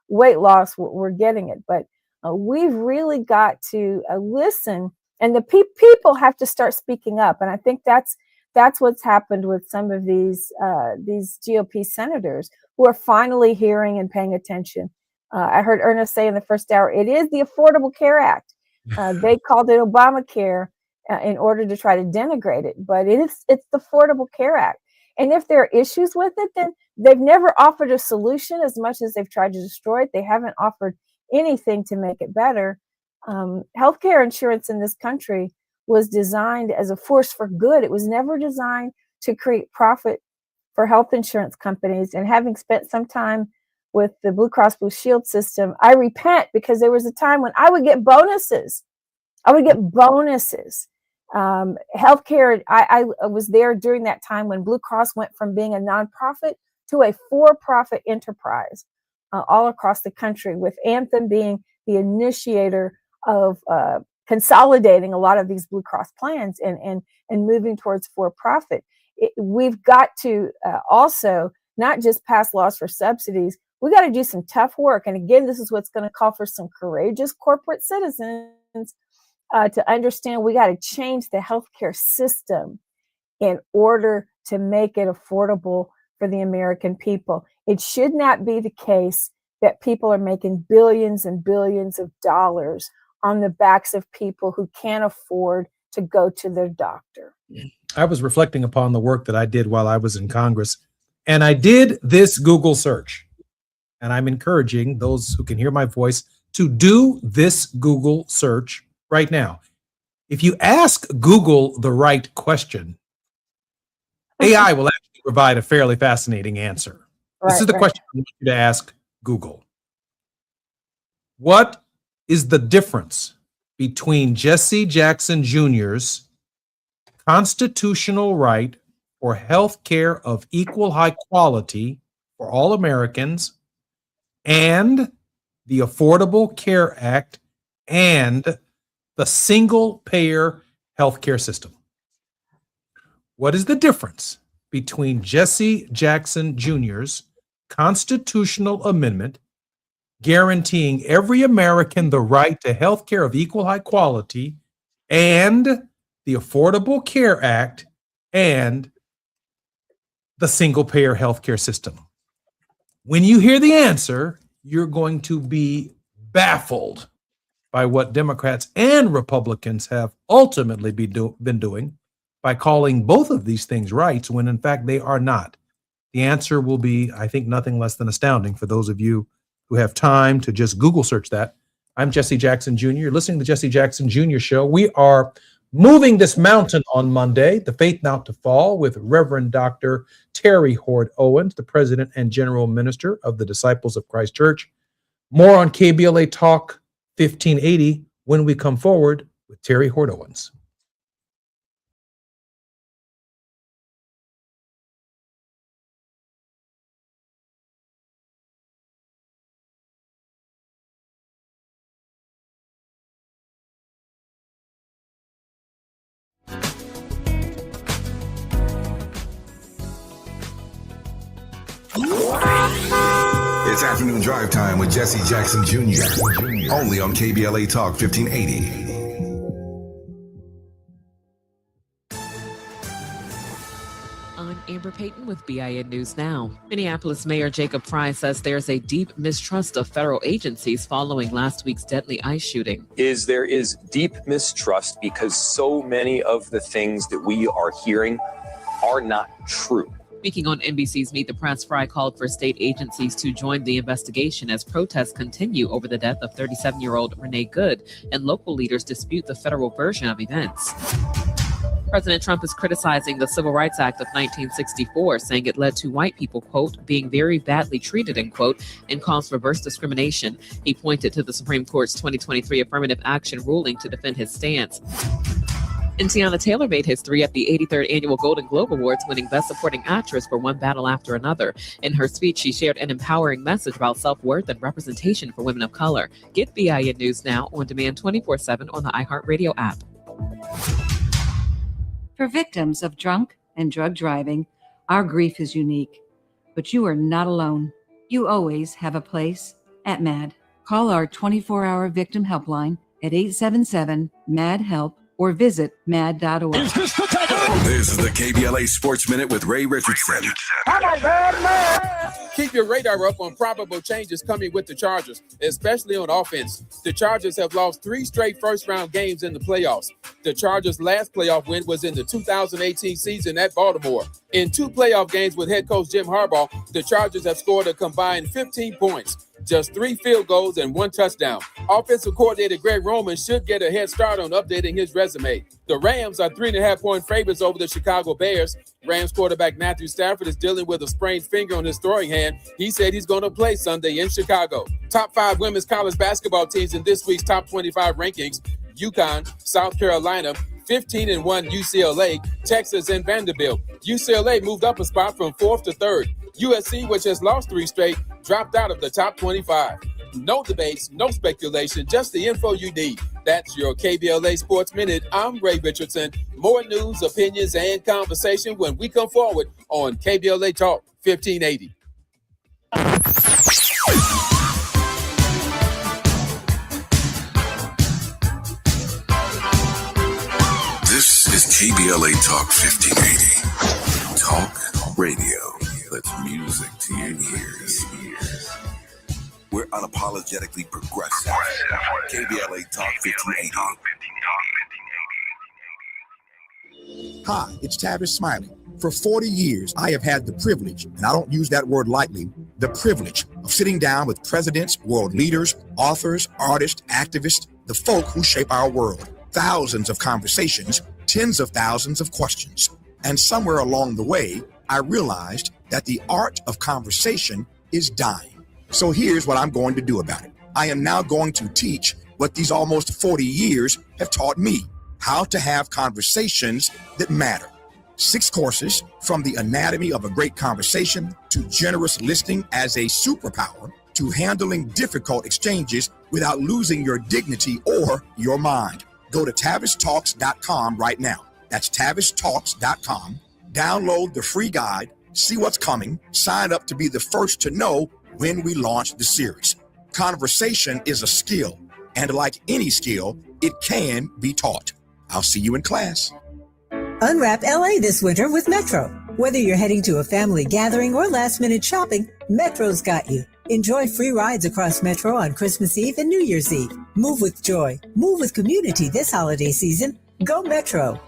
weight loss were getting it. But we've really got to listen, and the people have to start speaking up. And I think that's what's happened with some of these GOP senators who are finally hearing and paying attention. I heard Ernest say in the first hour, it is the Affordable Care Act. They called it Obamacare in order to try to denigrate it, but it's the Affordable Care Act. And if there are issues with it, then they've never offered a solution as much as they've tried to destroy it. They haven't offered anything to make it better. Healthcare insurance in this country was designed as a force for good. It was never designed to create profit for health insurance companies. And having spent some time with the Blue Cross Blue Shield system, I repent, because there was a time when I would get bonuses. Healthcare, I was there during that time when Blue Cross went from being a nonprofit to a for-profit enterprise all across the country, with Anthem being the initiator of consolidating a lot of these Blue Cross plans and moving towards for-profit. We've got to also not just pass laws for subsidies. We got to do some tough work. And again, this is what's going to call for some courageous corporate citizens to understand we got to change the healthcare system in order to make it affordable for the American people. It should not be the case that people are making billions and billions of dollars on the backs of people who can't afford to go to their doctor. I was reflecting upon the work that I did while I was in Congress, and I did this Google search. And I'm encouraging those who can hear my voice to do this Google search right now. If you ask Google the right question, AI will actually provide a fairly fascinating answer. This is the question I want you to ask Google. What is the difference between Jesse Jackson Jr.'s constitutional right for health care of equal high quality for all Americans and the Affordable Care Act and the single-payer healthcare system? What is the difference between Jesse Jackson Jr.'s constitutional amendment guaranteeing every American the right to health care of equal high quality and the Affordable Care Act and the single-payer healthcare system? When you hear the answer, you're going to be baffled by what Democrats and Republicans have ultimately been doing by calling both of these things rights when in fact they are not. The answer will be, I think, nothing less than astounding for those of you who have time to just Google search that. I'm Jesse Jackson Jr. You're listening to the Jesse Jackson Jr. Show. We are moving this mountain on Monday, the Faith Mount to Fall, with Reverend Dr. Terry Hoard Owens, the President and General Minister of the Disciples of Christ Church. More on KBLA Talk 1580 when we come forward with Terry Hoard Owens. It's afternoon drive time with Jesse Jackson Jr. Only on KBLA Talk 1580. I'm Amber Payton with BIN News Now. Minneapolis Mayor Jacob Frey says there's a deep mistrust of federal agencies following last week's deadly ICE shooting. There is deep mistrust because so many of the things that we are hearing are not true. Speaking on NBC's Meet the Press, Frey called for state agencies to join the investigation as protests continue over the death of 37-year-old Renee Good, and local leaders dispute the federal version of events. President Trump is criticizing the Civil Rights Act of 1964, saying it led to white people, quote, being very badly treated, end quote, and caused reverse discrimination. He pointed to the Supreme Court's 2023 affirmative action ruling to defend his stance. And Tiana Taylor made history at the 83rd Annual Golden Globe Awards, winning Best Supporting Actress for one battle after another. In her speech, she shared an empowering message about self-worth and representation for women of color. Get BIN News Now on demand 24/7 on the iHeartRadio app. For victims of drunk and drug driving, our grief is unique. But you are not alone. You always have a place at MAD. Call our 24-hour victim helpline at 877-MAD-HELP or visit mad.org. This is the KBLA Sports Minute with Ray Richardson. Keep your radar up on probable changes coming with the Chargers, especially on offense. The Chargers have lost 3 straight first-round games in the playoffs. The Chargers' last playoff win was in the 2018 season at Baltimore. In 2 playoff games with head coach Jim Harbaugh, the Chargers have scored a combined 15 points, just 3 field goals and 1 touchdown. Offensive coordinator Greg Roman should get a head start on updating his resume. The Rams are 3.5-point favorites over the Chicago Bears. Rams quarterback Matthew Stafford is dealing with a sprained finger on his throwing hand. He said he's going to play Sunday in Chicago. Top 5 women's college basketball teams in this week's top 25 rankings: UConn, South Carolina, 15-1 UCLA, Texas, and Vanderbilt. UCLA moved up a spot from 4th to 3rd. USC, which has lost 3 straight, dropped out of the top 25. No debates, no speculation, just the info you need. That's your KBLA Sports Minute. I'm Ray Richardson. More news, opinions, and conversation when we come forward on KBLA Talk 1580. This is KBLA Talk 1580. Talk radio. That's music to your ears. We're unapologetically progressive. KBLA Talk 1580. Hi, it's Tavis Smiley. For 40 years, I have had the privilege, and I don't use that word lightly, the privilege of sitting down with presidents, world leaders, authors, artists, activists, the folk who shape our world. Thousands of conversations, tens of thousands of questions. And somewhere along the way, I realized that the art of conversation is dying. So here's what I'm going to do about it. I am now going to teach what these almost 40 years have taught me: how to have conversations that matter. 6 courses, from the anatomy of a great conversation to generous listening as a superpower to handling difficult exchanges without losing your dignity or your mind. Go to TavisTalks.com right now. That's TavisTalks.com. Download the free guide, see what's coming, sign up to be the first to know when we launch the series. Conversation is a skill, and like any skill, it can be taught. I'll see you in class. Unwrap LA this winter with Metro. Whether you're heading to a family gathering or last-minute shopping, Metro's got you. Enjoy free rides across Metro on Christmas Eve and New Year's Eve. Move with joy. Move with community this holiday season. Go Metro.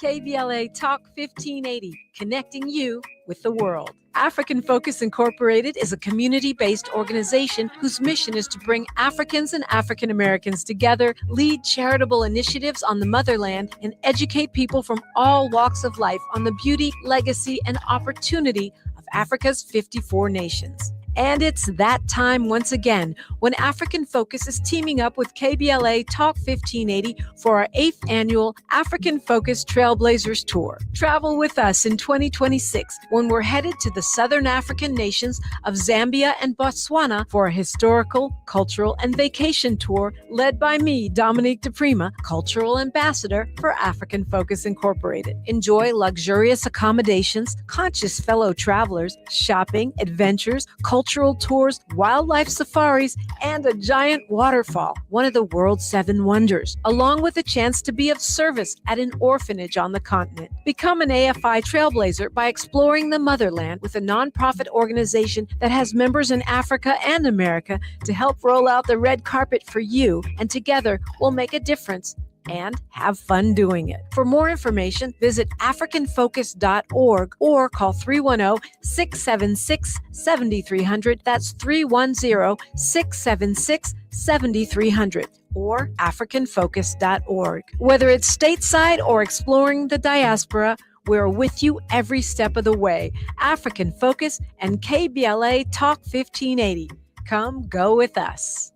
KBLA Talk 1580, connecting you with the world. African Focus Incorporated is a community-based organization whose mission is to bring Africans and African Americans together, lead charitable initiatives on the motherland, and educate people from all walks of life on the beauty, legacy, and opportunity of Africa's 54 nations. And it's that time once again when African Focus is teaming up with KBLA Talk 1580 for our 8th annual African Focus Trailblazers Tour. Travel with us in 2026 when we're headed to the Southern African nations of Zambia and Botswana for a historical, cultural, and vacation tour led by me, Dominique DePrima, Cultural Ambassador for African Focus Incorporated. Enjoy luxurious accommodations, conscious fellow travelers, shopping, adventures, cultural tours, wildlife safaris, and a giant waterfall, one of the world's 7 wonders, along with a chance to be of service at an orphanage on the continent. Become an AFI trailblazer by exploring the motherland with a nonprofit organization that has members in Africa and America to help roll out the red carpet for you, and together we'll make a difference and have fun doing it. For more information, visit africanfocus.org or call 310-676-7300. That's 310-676-7300 or africanfocus.org. Whether it's stateside or exploring the diaspora, we're with you every step of the way. African Focus and KBLA Talk 1580. Come go with us.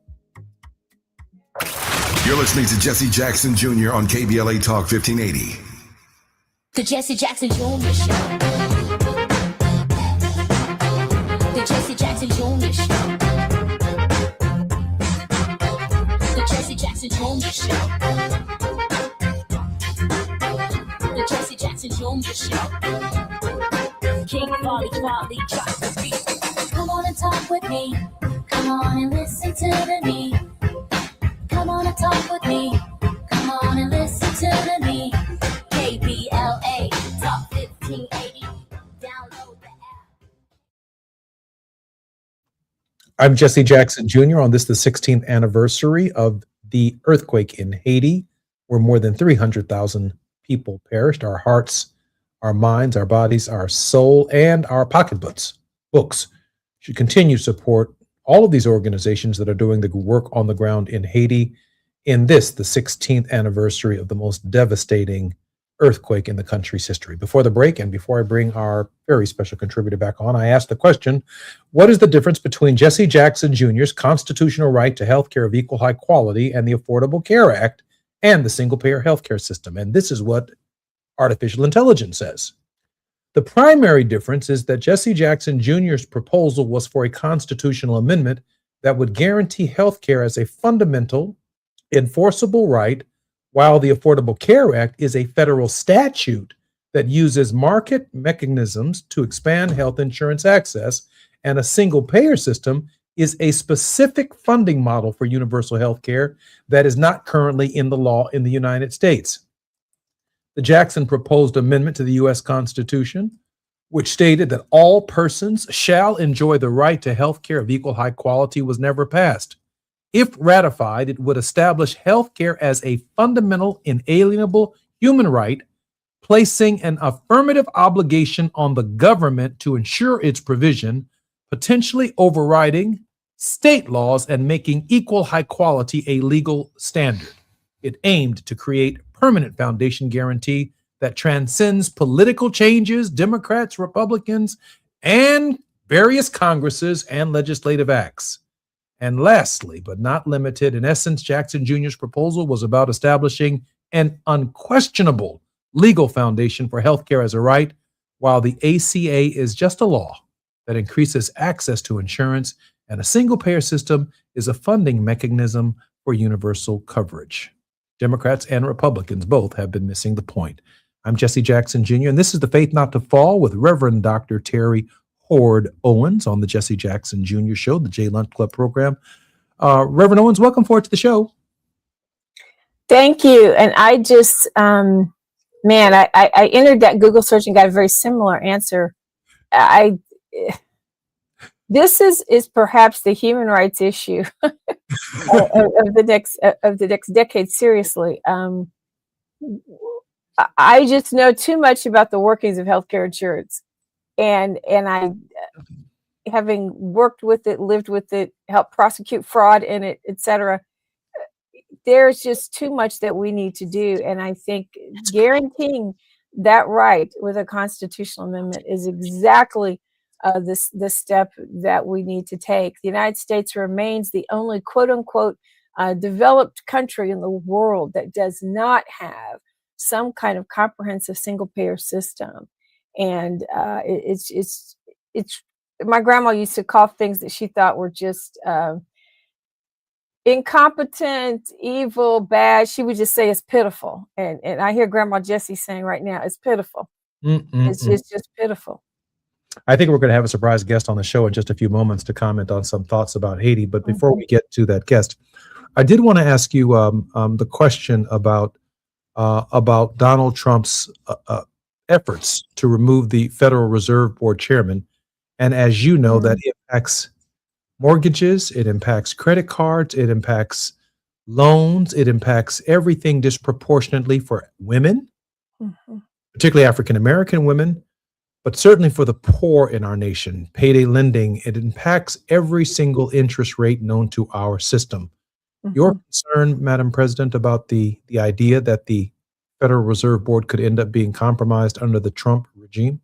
You're listening to Jesse Jackson Jr. on KBLA Talk 1580. The Jesse Jackson Jr. Show. The Jesse Jackson Jr. Show. The Jesse Jackson Jr. Show. The Jesse Jackson Jr. Show. King Volley, drop the beat. Come on and talk with me. Come on and listen to the me. Come on and talk with me. Come on and listen to the me. KBLA Talk 1580. Download the app. I'm Jesse Jackson Jr. on this, the 16th anniversary of the earthquake in Haiti, where more than 300,000 people perished. Our hearts, our minds, our bodies, our soul, and our pocketbooks should continue to support all of these organizations that are doing the work on the ground in Haiti in this, the 16th anniversary of the most devastating earthquake in the country's history. Before the break and before I bring our very special contributor back on, I asked the question, what is the difference between Jesse Jackson Jr.'s constitutional right to health care of equal high quality and the Affordable Care Act and the single-payer healthcare system? And this is what artificial intelligence says. The primary difference is that Jesse Jackson Jr.'s proposal was for a constitutional amendment that would guarantee health care as a fundamental, enforceable right, while the Affordable Care Act is a federal statute that uses market mechanisms to expand health insurance access, and a single-payer system is a specific funding model for universal health care that is not currently in the law in the United States. The Jackson proposed amendment to the U.S. Constitution, which stated that all persons shall enjoy the right to health care of equal high quality, was never passed. If ratified, it would establish health care as a fundamental, inalienable human right, placing an affirmative obligation on the government to ensure its provision, potentially overriding state laws and making equal high quality a legal standard. It aimed to create permanent foundation guarantee that transcends political changes, Democrats, Republicans, and various Congresses and legislative acts. And lastly, but not limited, in essence, Jackson Jr.'s proposal was about establishing an unquestionable legal foundation for healthcare as a right, while the ACA is just a law that increases access to insurance, and a single-payer system is a funding mechanism for universal coverage. Democrats and Republicans both have been missing the point. I'm Jesse Jackson Jr., and this is The Faith Not to Fall with Reverend Dr. Terry Hord Owens on the Jesse Jackson Jr. Show, the J Lunch Club program. Reverend Owens, welcome forward to the show. Thank you. And I just, I entered that Google search and got a very similar answer. This is perhaps the human rights issue of the next decade. Seriously, I just know too much about the workings of healthcare insurance, and I, having worked with it, lived with it, helped prosecute fraud in it, etc. There's just too much that we need to do, and I think guaranteeing that right with a constitutional amendment is exactly this step that we need to take. The United States remains the only quote unquote developed country in the world that does not have some kind of comprehensive single payer system. And it's my grandma used to call things that she thought were just incompetent, evil, bad. She would just say it's pitiful. And I hear Grandma Jessie saying right now, it's pitiful. It's just pitiful. I think we're going to have a surprise guest on the show in just a few moments to comment on some thoughts about Haiti. But before we get to that guest, I did want to ask you the question about Donald Trump's efforts to remove the Federal Reserve Board chairman. And as you know, that impacts mortgages, it impacts credit cards, it impacts loans, it impacts everything disproportionately for women, particularly African-American women, but certainly for the poor in our nation. Payday lending, it impacts every single interest rate known to our system. Your concern, Madam President, about the idea that the Federal Reserve Board could end up being compromised under the Trump regime?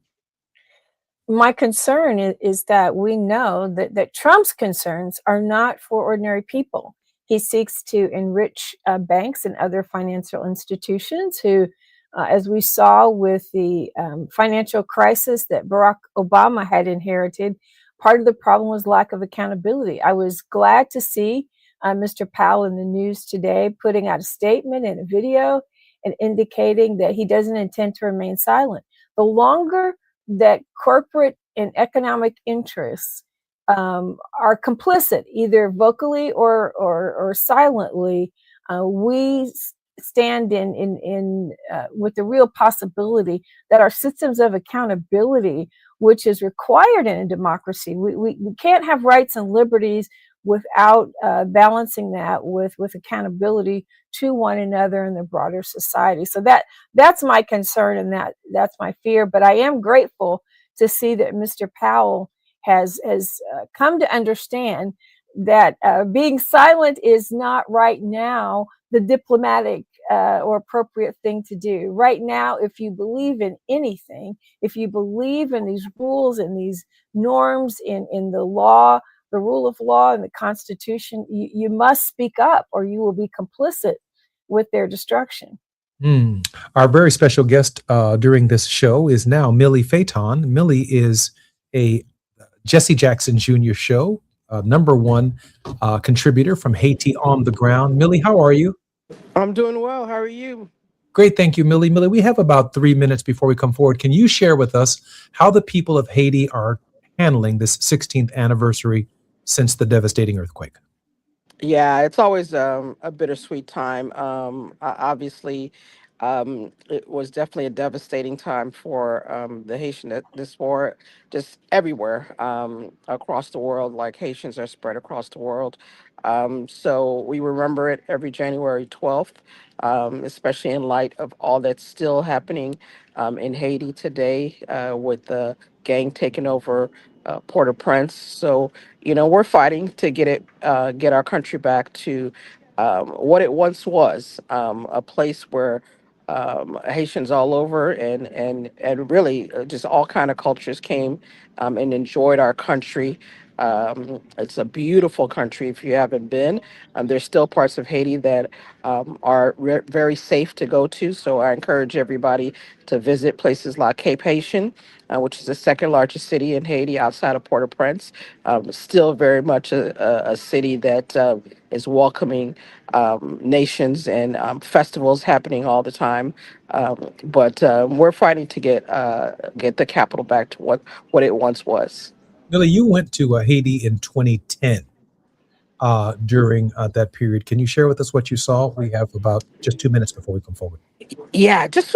My concern is that we know that Trump's concerns are not for ordinary people. He seeks to enrich banks and other financial institutions who, as we saw with the financial crisis that Barack Obama had inherited, part of the problem was lack of accountability. I was glad to see Mr. Powell in the news today putting out a statement and a video and indicating that he doesn't intend to remain silent. The longer that corporate and economic interests are complicit, either vocally or silently, we stand in with the real possibility that our systems of accountability, which is required in a democracy, we can't have rights and liberties without balancing that with accountability to one another in the broader society. So that's my concern, and that's my fear. But I am grateful to see that Mr. Powell has come to understand that being silent is not right now the diplomatic or appropriate thing to do. Right now, if you believe in anything, if you believe in these rules and these norms in the law, the rule of law and the Constitution, you must speak up or you will be complicit with their destruction. Our very special guest during this show is now Millie Phaeton. Millie is a Jesse Jackson Jr. show, #1 contributor from Haiti on the ground. Millie, how are you? I'm doing well. How are you? Great, thank you, Millie. Millie, we have about 3 minutes before we come forward. Can you share with us how the people of Haiti are handling this 16th anniversary since the devastating earthquake? Yeah, it's always a bittersweet time. Obviously, it was definitely a devastating time for the Haitian diaspora, just everywhere across the world. Like Haitians are spread across the world, so we remember it every January 12th, especially in light of all that's still happening in Haiti today with the gang taking over Port-au-Prince. So we're fighting to get our country back to what it once was, a place where Haitians all over and really just all kind of cultures came and enjoyed our country. It's a beautiful country if you haven't been. There's still parts of Haiti that are very safe to go to. So I encourage everybody to visit places like Cape Haitian, which is the second largest city in Haiti outside of Port-au-Prince. Still very much a city that is welcoming nations and festivals happening all the time. But we're fighting to get the capital back to what it once was. Millie, you went to Haiti in 2010 during that period. Can you share with us what you saw? We have about just 2 minutes before we come forward. Yeah, just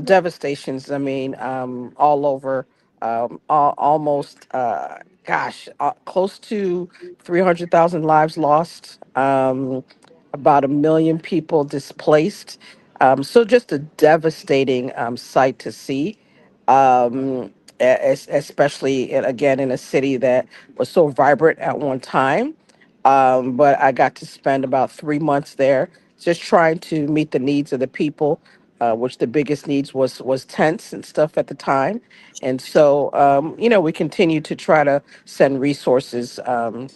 devastations. I mean, all over, almost, close to 300,000 lives lost, about 1 million people displaced. So just a devastating sight to see, especially again in a city that was so vibrant at one time. But I got to spend about 3 months there just trying to meet the needs of the people, which the biggest needs was tents and stuff at the time. And so, we continue to try to send resources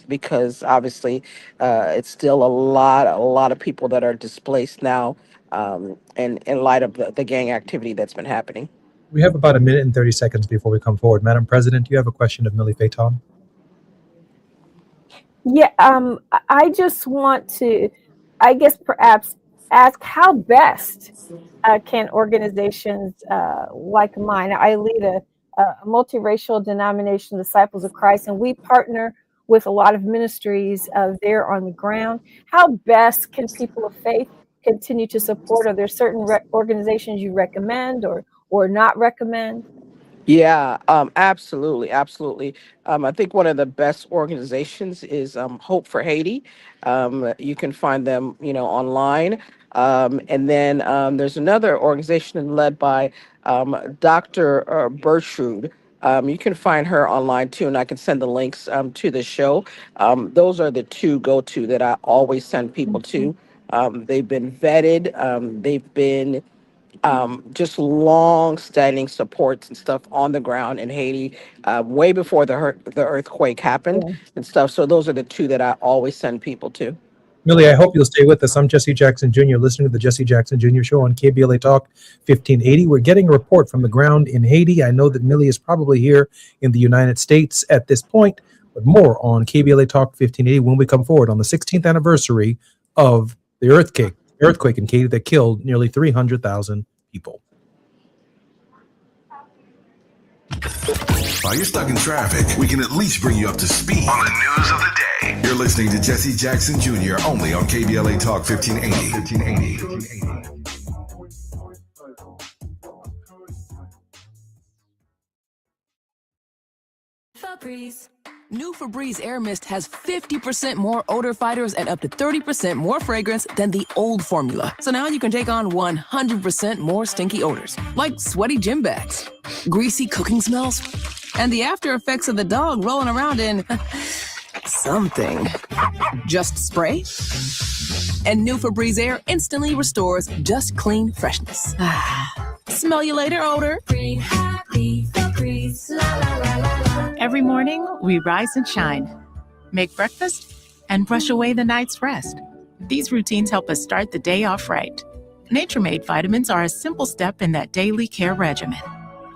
because obviously it's still a lot of people that are displaced now in light of the gang activity that's been happening. We have about a minute and 30 seconds before we come forward. Madam President, do you have a question of Millie Payton? Yeah, I just want to, I guess, perhaps ask how best can organizations like mine, I lead a multiracial denomination, Disciples of Christ, and we partner with a lot of ministries there on the ground. How best can people of faith continue to support? Are there certain organizations you recommend or not recommend? Yeah, absolutely. I think one of the best organizations is Hope for Haiti. You can find them, online. And then there's another organization led by Dr. Bertrude. You can find her online too, and I can send the links to the show. Those are the two go-to that I always send people to. They've been vetted. They've been just long-standing supports and stuff on the ground in Haiti, way before the earthquake happened and stuff. So those are the two that I always send people to. Millie, I hope you'll stay with us. I'm Jesse Jackson Jr., listening to the Jesse Jackson Jr. Show on KBLA Talk 1580. We're getting a report from the ground in Haiti. I know that Millie is probably here in the United States at this point, but more on KBLA Talk 1580 when we come forward on the 16th anniversary of the earthquake in Haiti that killed nearly 300,000 people. While you're stuck in traffic, we can at least bring you up to speed on the news of the day. You're listening to Jesse Jackson Jr. only on KBLA Talk 1580. Febreze. New Febreze Air Mist has 50% more odor fighters and up to 30% more fragrance than the old formula. So now you can take on 100% more stinky odors, like sweaty gym bags, greasy cooking smells, and the after effects of the dog rolling around in something. Just spray, and new Febreze Air instantly restores just clean freshness. Smell you later, odor. Breathe happy, Febreze, la la la la la. Every morning, we rise and shine, make breakfast, and brush away the night's rest. These routines help us start the day off right. Nature-Made vitamins are a simple step in that daily care regimen.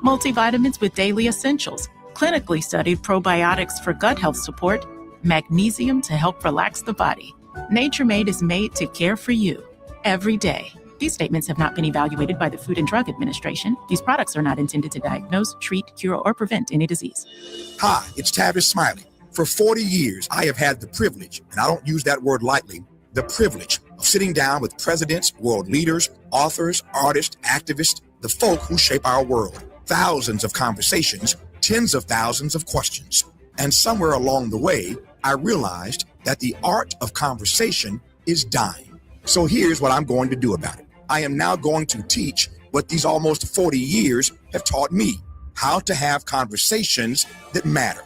Multivitamins with daily essentials, clinically studied probiotics for gut health support, magnesium to help relax the body. Nature-Made is made to care for you every day. These statements have not been evaluated by the Food and Drug Administration. These products are not intended to diagnose, treat, cure, or prevent any disease. Hi, it's Tavis Smiley. For 40 years, I have had the privilege, and I don't use that word lightly, the privilege of sitting down with presidents, world leaders, authors, artists, activists, the folk who shape our world. Thousands of conversations, tens of thousands of questions. And somewhere along the way, I realized that the art of conversation is dying. So here's what I'm going to do about it. I am now going to teach what these almost 40 years have taught me, how to have conversations that matter.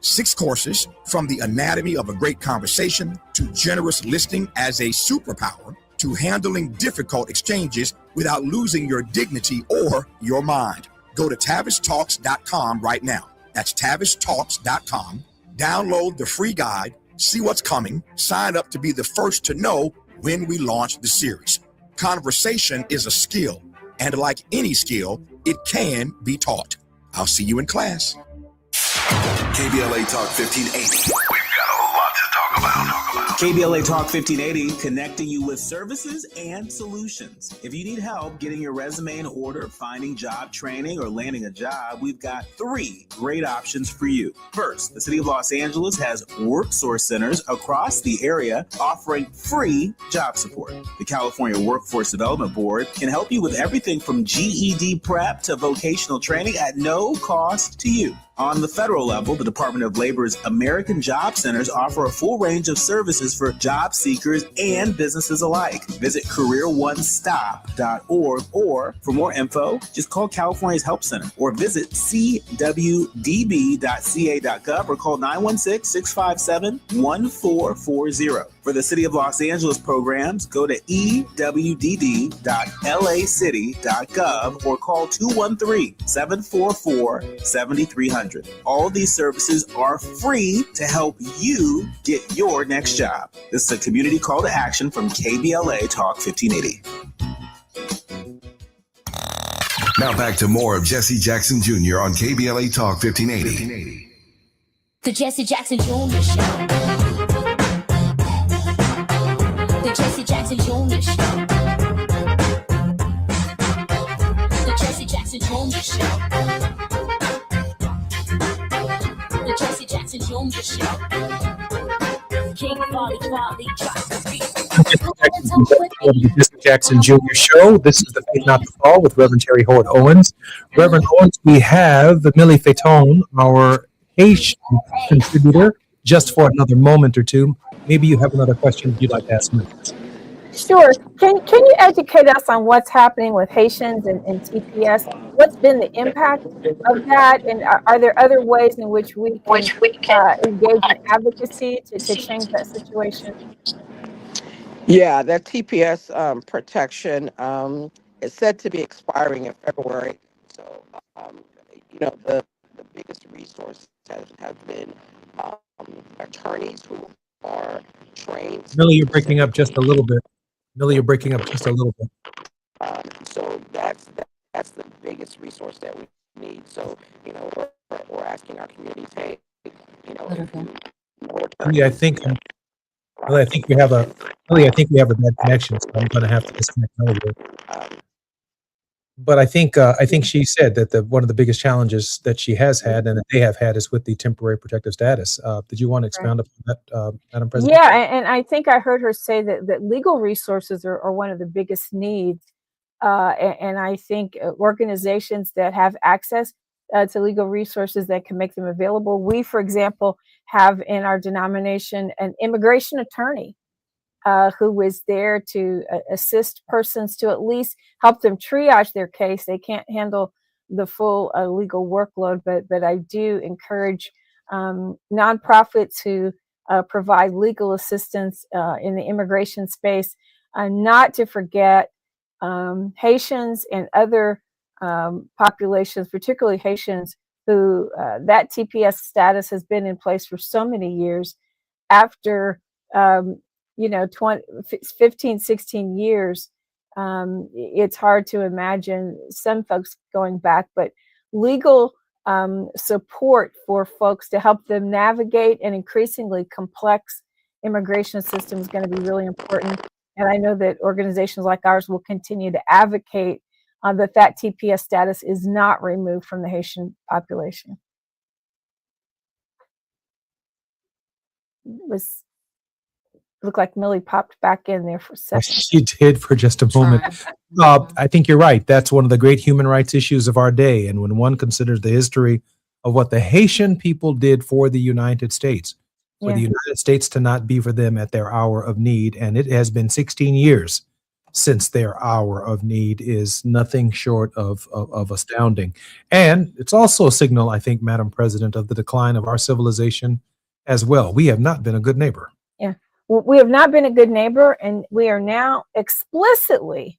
6 courses, from the anatomy of a great conversation to generous listening as a superpower to handling difficult exchanges without losing your dignity or your mind. Go to TavisTalks.com right now. That's TavisTalks.com. Download the free guide, see what's coming, sign up to be the first to know when we launch the series. Conversation is a skill, and like any skill, it can be taught. I'll see you in class. KBLA Talk 1580. We've got a lot to talk about. KBLA Talk 1580, connecting you with services and solutions. If you need help getting your resume in order, finding job training, or landing a job, we've got 3 great options for you. First, the City of Los Angeles has WorkSource centers across the area offering free job support. The California Workforce Development Board can help you with everything from GED prep to vocational training at no cost to you. On the federal level, the Department of Labor's American Job Centers offer a full range of services for job seekers and businesses alike. Visit careeronestop.org, or for more info, just call California's Help Center or visit cwdb.ca.gov or call 916-657-1440. For the City of Los Angeles programs, go to ewdd.lacity.gov or call 213-744-7300. All these services are free to help you get your next job. This is a community call to action from KBLA Talk 1580. Now back to more of Jesse Jackson Jr. on KBLA Talk 1580. The Jesse Jackson Jr. Show. The Jesse Jackson Jr. Show. The Jesse Jackson Jr. Show. The Jesse Jackson Jr. Show. King Folly drops the beat. The Jesse Jackson Jr. Show. This is the Faith Not the Fall with Reverend Terry Howard Owens. Reverend Owens, we have Millie Faton, our Haitian contributor, just for another moment or two. Maybe you have another question you'd like to ask me. Sure. Can you educate us on what's happening with Haitians and TPS? What's been the impact of that? And are there other ways in which we can engage in advocacy to change that situation? Yeah, that TPS protection is said to be expiring in February. So, the biggest resource have been attorneys who are trained. Millie, you're breaking up just a little bit. So that's the biggest resource that we need. So, we're asking our community to, Millie, I think we have a bad connection, so I'm going to have to disconnect Millie. But I think she said that one of the biggest challenges that she has had and that they have had is with the temporary protective status. Did you want to expound upon that, Madam President? Yeah, and I think I heard her say that legal resources are one of the biggest needs. And I think organizations that have access to legal resources that can make them available. We, for example, have in our denomination an immigration attorney who is there to assist persons to at least help them triage their case. They can't handle the full legal workload, but I do encourage nonprofits who provide legal assistance in the immigration space not to forget Haitians and other populations, particularly Haitians, who that TPS status has been in place for so many years. After 15, 16 years, it's hard to imagine some folks going back, but legal support for folks to help them navigate an increasingly complex immigration system is going to be really important. And I know that organizations like ours will continue to advocate that TPS status is not removed from the Haitian population. Looked like Millie popped back in there for a second. She did for just a moment. I think you're right. That's one of the great human rights issues of our day. And when one considers the history of what the Haitian people did for the United States, for the United States to not be for them at their hour of need, and it has been 16 years since their hour of need, is nothing short of astounding. And it's also a signal, I think, Madam President, of the decline of our civilization as well. We have not been a good neighbor. Yeah. We have not been a good neighbor, and we are now explicitly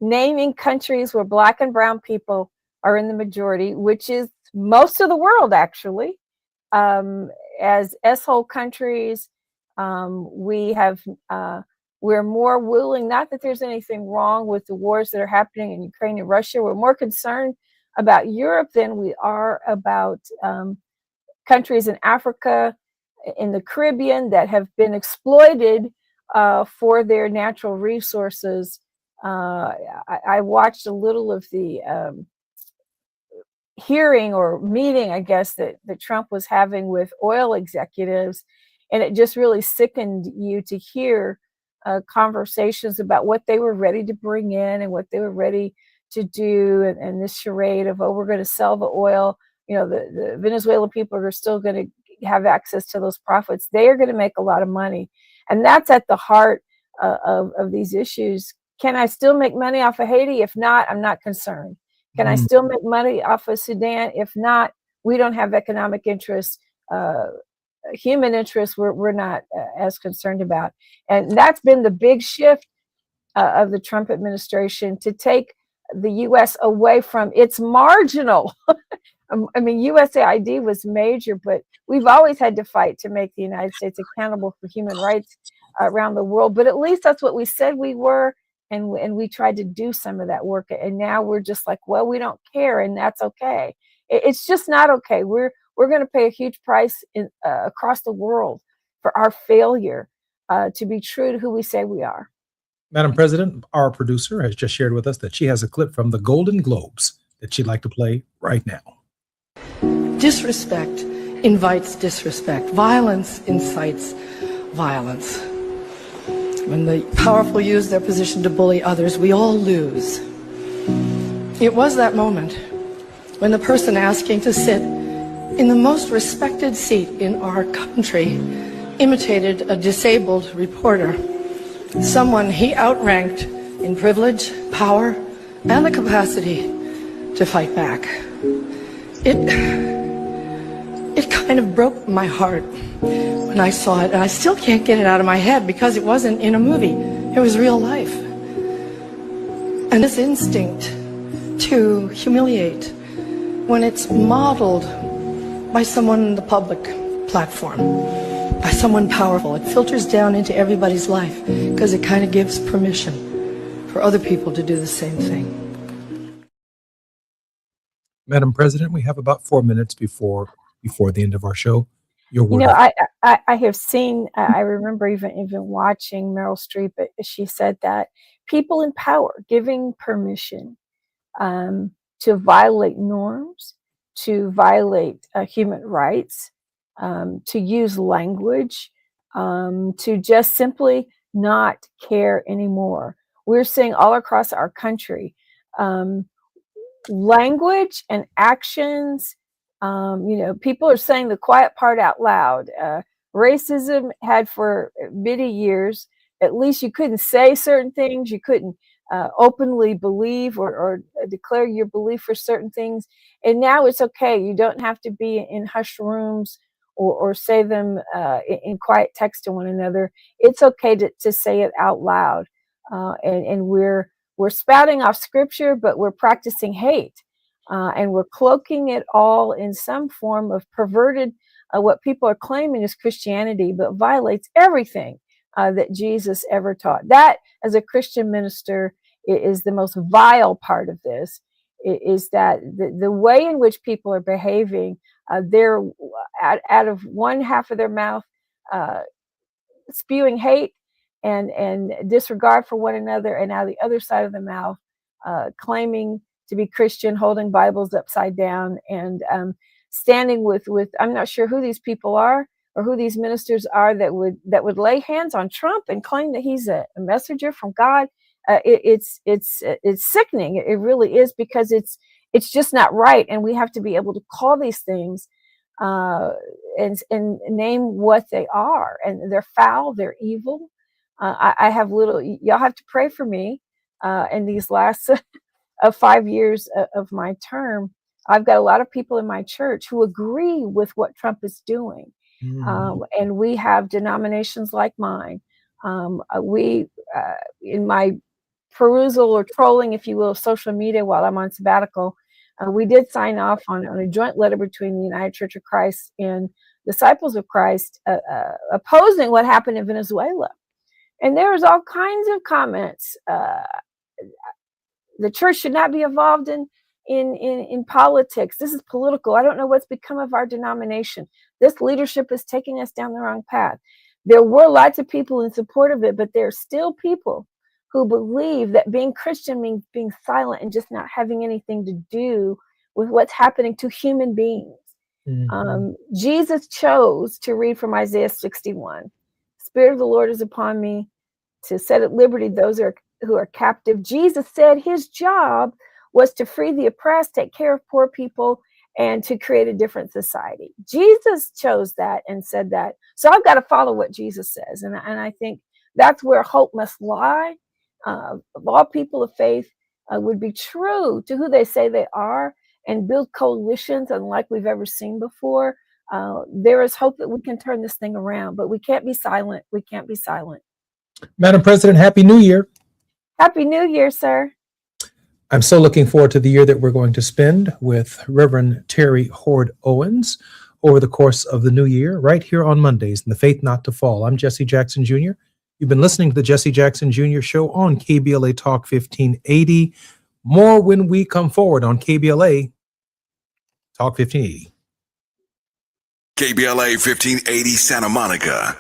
naming countries where Black and brown people are in the majority, which is most of the world, actually, as S-hole countries. We're more willing, not that there's anything wrong with the wars that are happening in Ukraine and Russia. We're more concerned about Europe than we are about countries in Africa, in the Caribbean, that have been exploited for their natural resources. I watched a little of the hearing or meeting, I guess, that Trump was having with oil executives, and it just really sickened you to hear conversations about what they were ready to bring in and what they were ready to do, and this charade of, oh, we're going to sell the oil. The Venezuelan people are still going to have access to those profits. They are going to make a lot of money. And that's at the heart of these issues. Can I still make money off of Haiti? If not, I'm not concerned. Can I still make money off of Sudan? If not, we don't have economic interests human interests we're not as concerned about. And that's been the big shift of the Trump administration, to take the U.S. away from its marginal. I mean, USAID was major, but we've always had to fight to make the United States accountable for human rights around the world. But at least that's what we said we were, and we tried to do some of that work. And now we're just like, well, we don't care, and that's okay. It's just not okay. We're going to pay a huge price across the world for our failure to be true to who we say we are. Madam President, our producer has just shared with us that she has a clip from the Golden Globes that she'd like to play right now. Disrespect invites disrespect. Violence incites violence. When the powerful use their position to bully others, we all lose. It was that moment when the person asking to sit in the most respected seat in our country imitated a disabled reporter, someone he outranked in privilege, power, and the capacity to fight back. It kind of broke my heart when I saw it, and I still can't get it out of my head because it wasn't in a movie. It was real life. And this instinct to humiliate, when it's modeled by someone in the public platform, by someone powerful, it filters down into everybody's life because it kind of gives permission for other people to do the same thing. Madam President, we have about 4 minutes before the end of our show. Your word. You know, I have seen, I remember even watching Meryl Streep. She said that people in power giving permission to violate norms, to violate human rights, to use language, to just simply not care anymore. We're seeing all across our country language and actions. You know, people are saying the quiet part out loud. Racism had for many years, at least you couldn't say certain things. You couldn't openly believe or declare your belief for certain things. And now it's okay. You don't have to be in hushed rooms or say them in quiet text to one another. It's okay to say it out loud. And we're spouting off scripture, but we're practicing hate. And we're cloaking it all in some form of perverted, what people are claiming is Christianity, but violates everything that Jesus ever taught. That, as a Christian minister, is the most vile part of this, is that the way in which people are behaving, they're out of one half of their mouth spewing hate and disregard for one another, and out of the other side of the mouth claiming to be Christian, holding Bibles upside down, and standing with I'm not sure who these people are or who these ministers are that would lay hands on Trump and claim that he's a messenger from God. It's sickening. It really is, because it's just not right, and we have to be able to call these things and name what they are. And they're foul. They're evil. I have y'all have to pray for me in these last of 5 years of my term. I've got a lot of people in my church who agree with what Trump is doing. And we have denominations like mine. In my perusal or trolling, if you will, of social media while I'm on sabbatical, we did sign off on a joint letter between the United Church of Christ and Disciples of Christ opposing what happened in Venezuela. And there was all kinds of comments. The church should not be involved in politics. This is political. I don't know what's become of our denomination. This leadership is taking us down the wrong path. There were lots of people in support of it, but there are still people who believe that being Christian means being silent and just not having anything to do with what's happening to human beings. Jesus chose to read from Isaiah 61. Spirit of the Lord is upon me to set at liberty those who are captive. Jesus said his job was to free the oppressed, take care of poor people, and to create a different society. Jesus chose that and said that. So I've got to follow what Jesus says. And I think that's where hope must lie. All people of faith would be true to who they say they are and build coalitions unlike we've ever seen before there is hope that we can turn this thing around, but we can't be silent. We can't be silent. Madam President, Happy New Year. Happy New Year, sir. I'm so looking forward to the year that we're going to spend with Reverend Terry Hord Owens over the course of the new year, right here on Mondays in the Faith Not to Fall. I'm Jesse Jackson Jr. You've been listening to the Jesse Jackson Jr. Show on KBLA Talk 1580. More when we come forward on KBLA Talk 1580. KBLA 1580 Santa Monica.